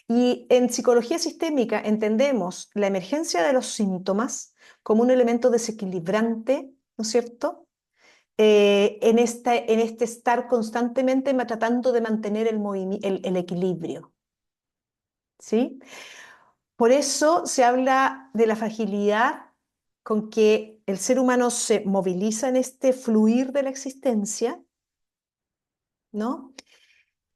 Y en psicología sistémica entendemos la emergencia de los síntomas como un elemento desequilibrante, ¿no es cierto? En este estar constantemente tratando de mantener el equilibrio, ¿sí? Por eso se habla de la fragilidad con que el ser humano se moviliza en este fluir de la existencia, ¿no?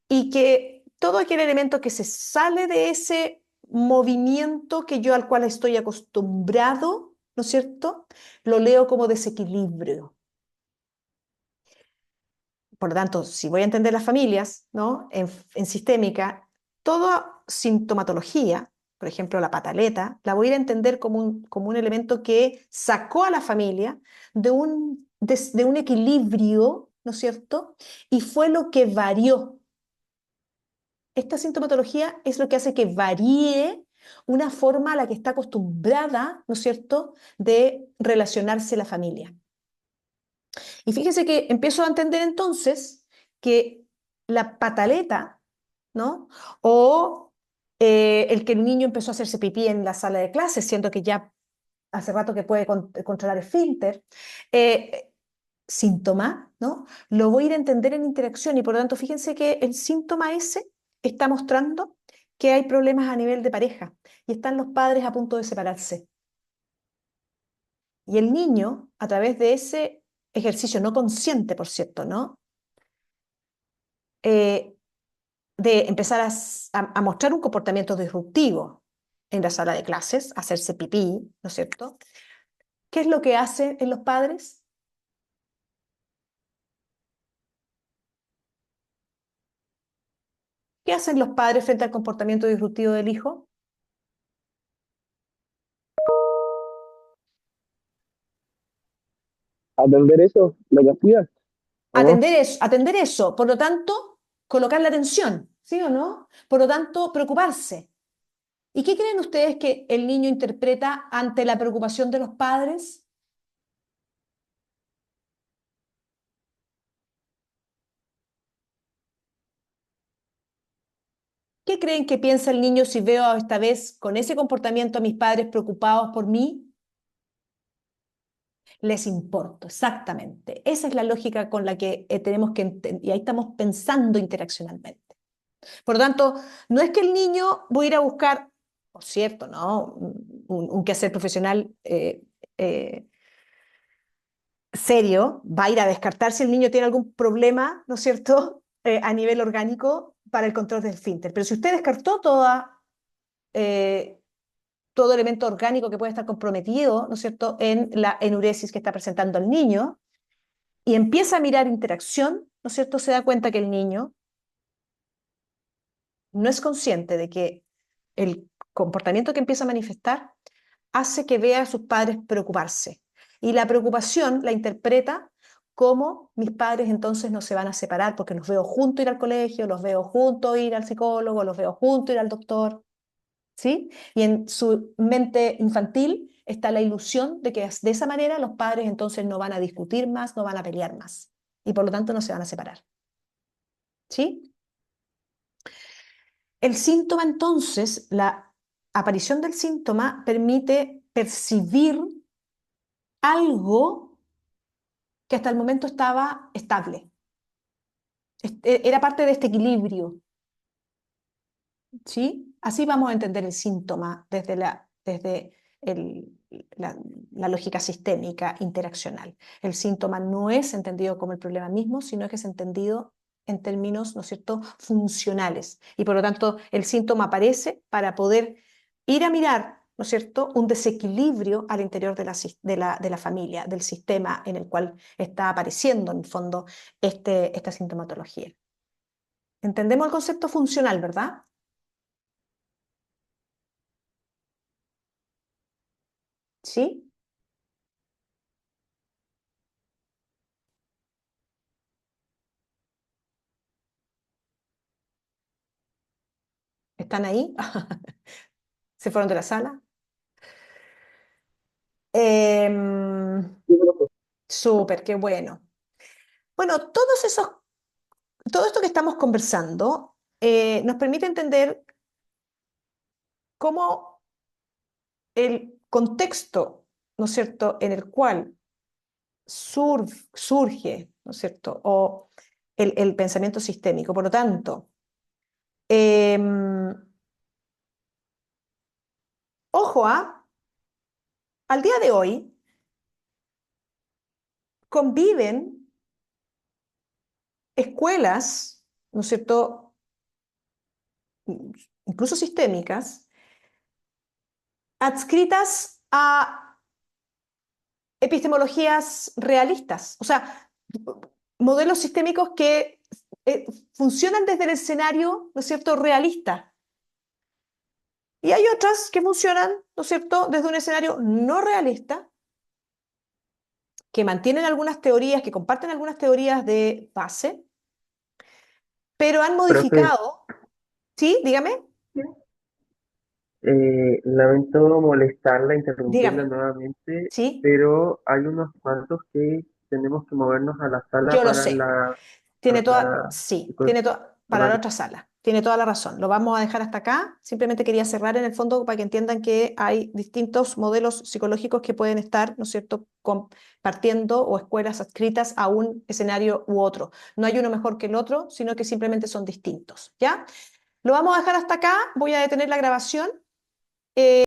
Y que todo aquel elemento que se sale de ese movimiento que yo al cual estoy acostumbrado, ¿no es cierto? Lo leo como desequilibrio. Por lo tanto, si voy a entender las familias, ¿no? En sistémica, toda sintomatología, por ejemplo, la pataleta, la voy a ir a entender como un elemento que sacó a la familia de un equilibrio, ¿no es cierto? Y fue lo que varió. Esta sintomatología es lo que hace que varíe una forma a la que está acostumbrada, ¿no es cierto?, de relacionarse la familia. Y fíjese que empiezo a entender entonces que la pataleta, ¿no? O el que el niño empezó a hacerse pipí en la sala de clases, siendo que ya hace rato que puede controlar el esfínter, síntoma, ¿no? Lo voy a ir a entender en interacción y por lo tanto fíjense que el síntoma ese está mostrando que hay problemas a nivel de pareja y están los padres a punto de separarse. Y el niño, a través de ese ejercicio no consciente, por cierto, ¿no? Eh, de empezar a mostrar un comportamiento disruptivo en la sala de clases, hacerse pipí, ¿no es cierto? ¿Qué es lo que hacen en los padres? ¿Qué hacen los padres frente al comportamiento disruptivo del hijo? atender eso, lo que hacías, ¿o no? Atender eso, por lo tanto, colocar la atención, ¿sí o no? Por lo tanto, preocuparse. ¿Y qué creen ustedes que el niño interpreta ante la preocupación de los padres? ¿Qué creen que piensa el niño si veo esta vez con ese comportamiento a mis padres preocupados por mí? Les importo, exactamente. Esa es la lógica con la que tenemos que y ahí estamos pensando interaccionalmente. Por lo tanto, no es que el niño voy a ir a buscar, por cierto, ¿no? Un quehacer profesional serio, va a ir a descartar si el niño tiene algún problema, ¿no es cierto?, a nivel orgánico para el control del esfínter. Pero si usted descartó todo elemento orgánico que puede estar comprometido, ¿no es cierto?, en la enuresis que está presentando el niño, y empieza a mirar interacción, ¿no es cierto?, se da cuenta que el niño no es consciente de que el comportamiento que empieza a manifestar hace que vea a sus padres preocuparse. Y la preocupación la interpreta como mis padres entonces no se van a separar porque los veo juntos ir al colegio, los veo juntos ir al psicólogo, los veo juntos ir al doctor, ¿sí? Y en su mente infantil está la ilusión de que de esa manera los padres entonces no van a discutir más, no van a pelear más y por lo tanto no se van a separar, ¿sí? El síntoma entonces, la aparición del síntoma permite percibir algo que hasta el momento estaba estable. Era parte de este equilibrio, ¿sí? Así vamos a entender el síntoma desde la lógica sistémica interaccional. El síntoma no es entendido como el problema mismo, sino que es entendido en términos, ¿no es cierto?, funcionales. Y por lo tanto, el síntoma aparece para poder ir a mirar, ¿no es cierto?, un desequilibrio al interior de la familia, del sistema en el cual está apareciendo, en el fondo, esta sintomatología. Entendemos el concepto funcional, ¿verdad? ¿Sí? ¿Están ahí? ¿Se fueron de la sala? Sí, profe. Súper, qué bueno. Bueno, todo esto que estamos conversando nos permite entender cómo el contexto, ¿no es cierto?, en el cual surge, ¿no es cierto?, o el pensamiento sistémico. Por lo tanto, ojo, al día de hoy conviven escuelas, ¿no es cierto?, incluso sistémicas, adscritas a epistemologías realistas, o sea, modelos sistémicos que funcionan desde el escenario, ¿no es cierto?, realista. Y hay otras que funcionan, ¿no es cierto?, desde un escenario no realista, que mantienen algunas teorías, que comparten algunas teorías de base, pero han Profe, modificado, ¿sí? Dígame, lamento molestarla, interrumpirla dígame, nuevamente, ¿sí? pero hay unos cuantos que tenemos que movernos a la sala Yo lo sé. Tiene para toda, la sí, psico- tiene toda, para la otra sala. Tiene toda la razón. Lo vamos a dejar hasta acá. Simplemente quería cerrar en el fondo para que entiendan que hay distintos modelos psicológicos que pueden estar, ¿no es cierto?, compartiendo o escuelas adscritas a un escenario u otro. No hay uno mejor que el otro, sino que simplemente son distintos, ¿ya? Lo vamos a dejar hasta acá. Voy a detener la grabación.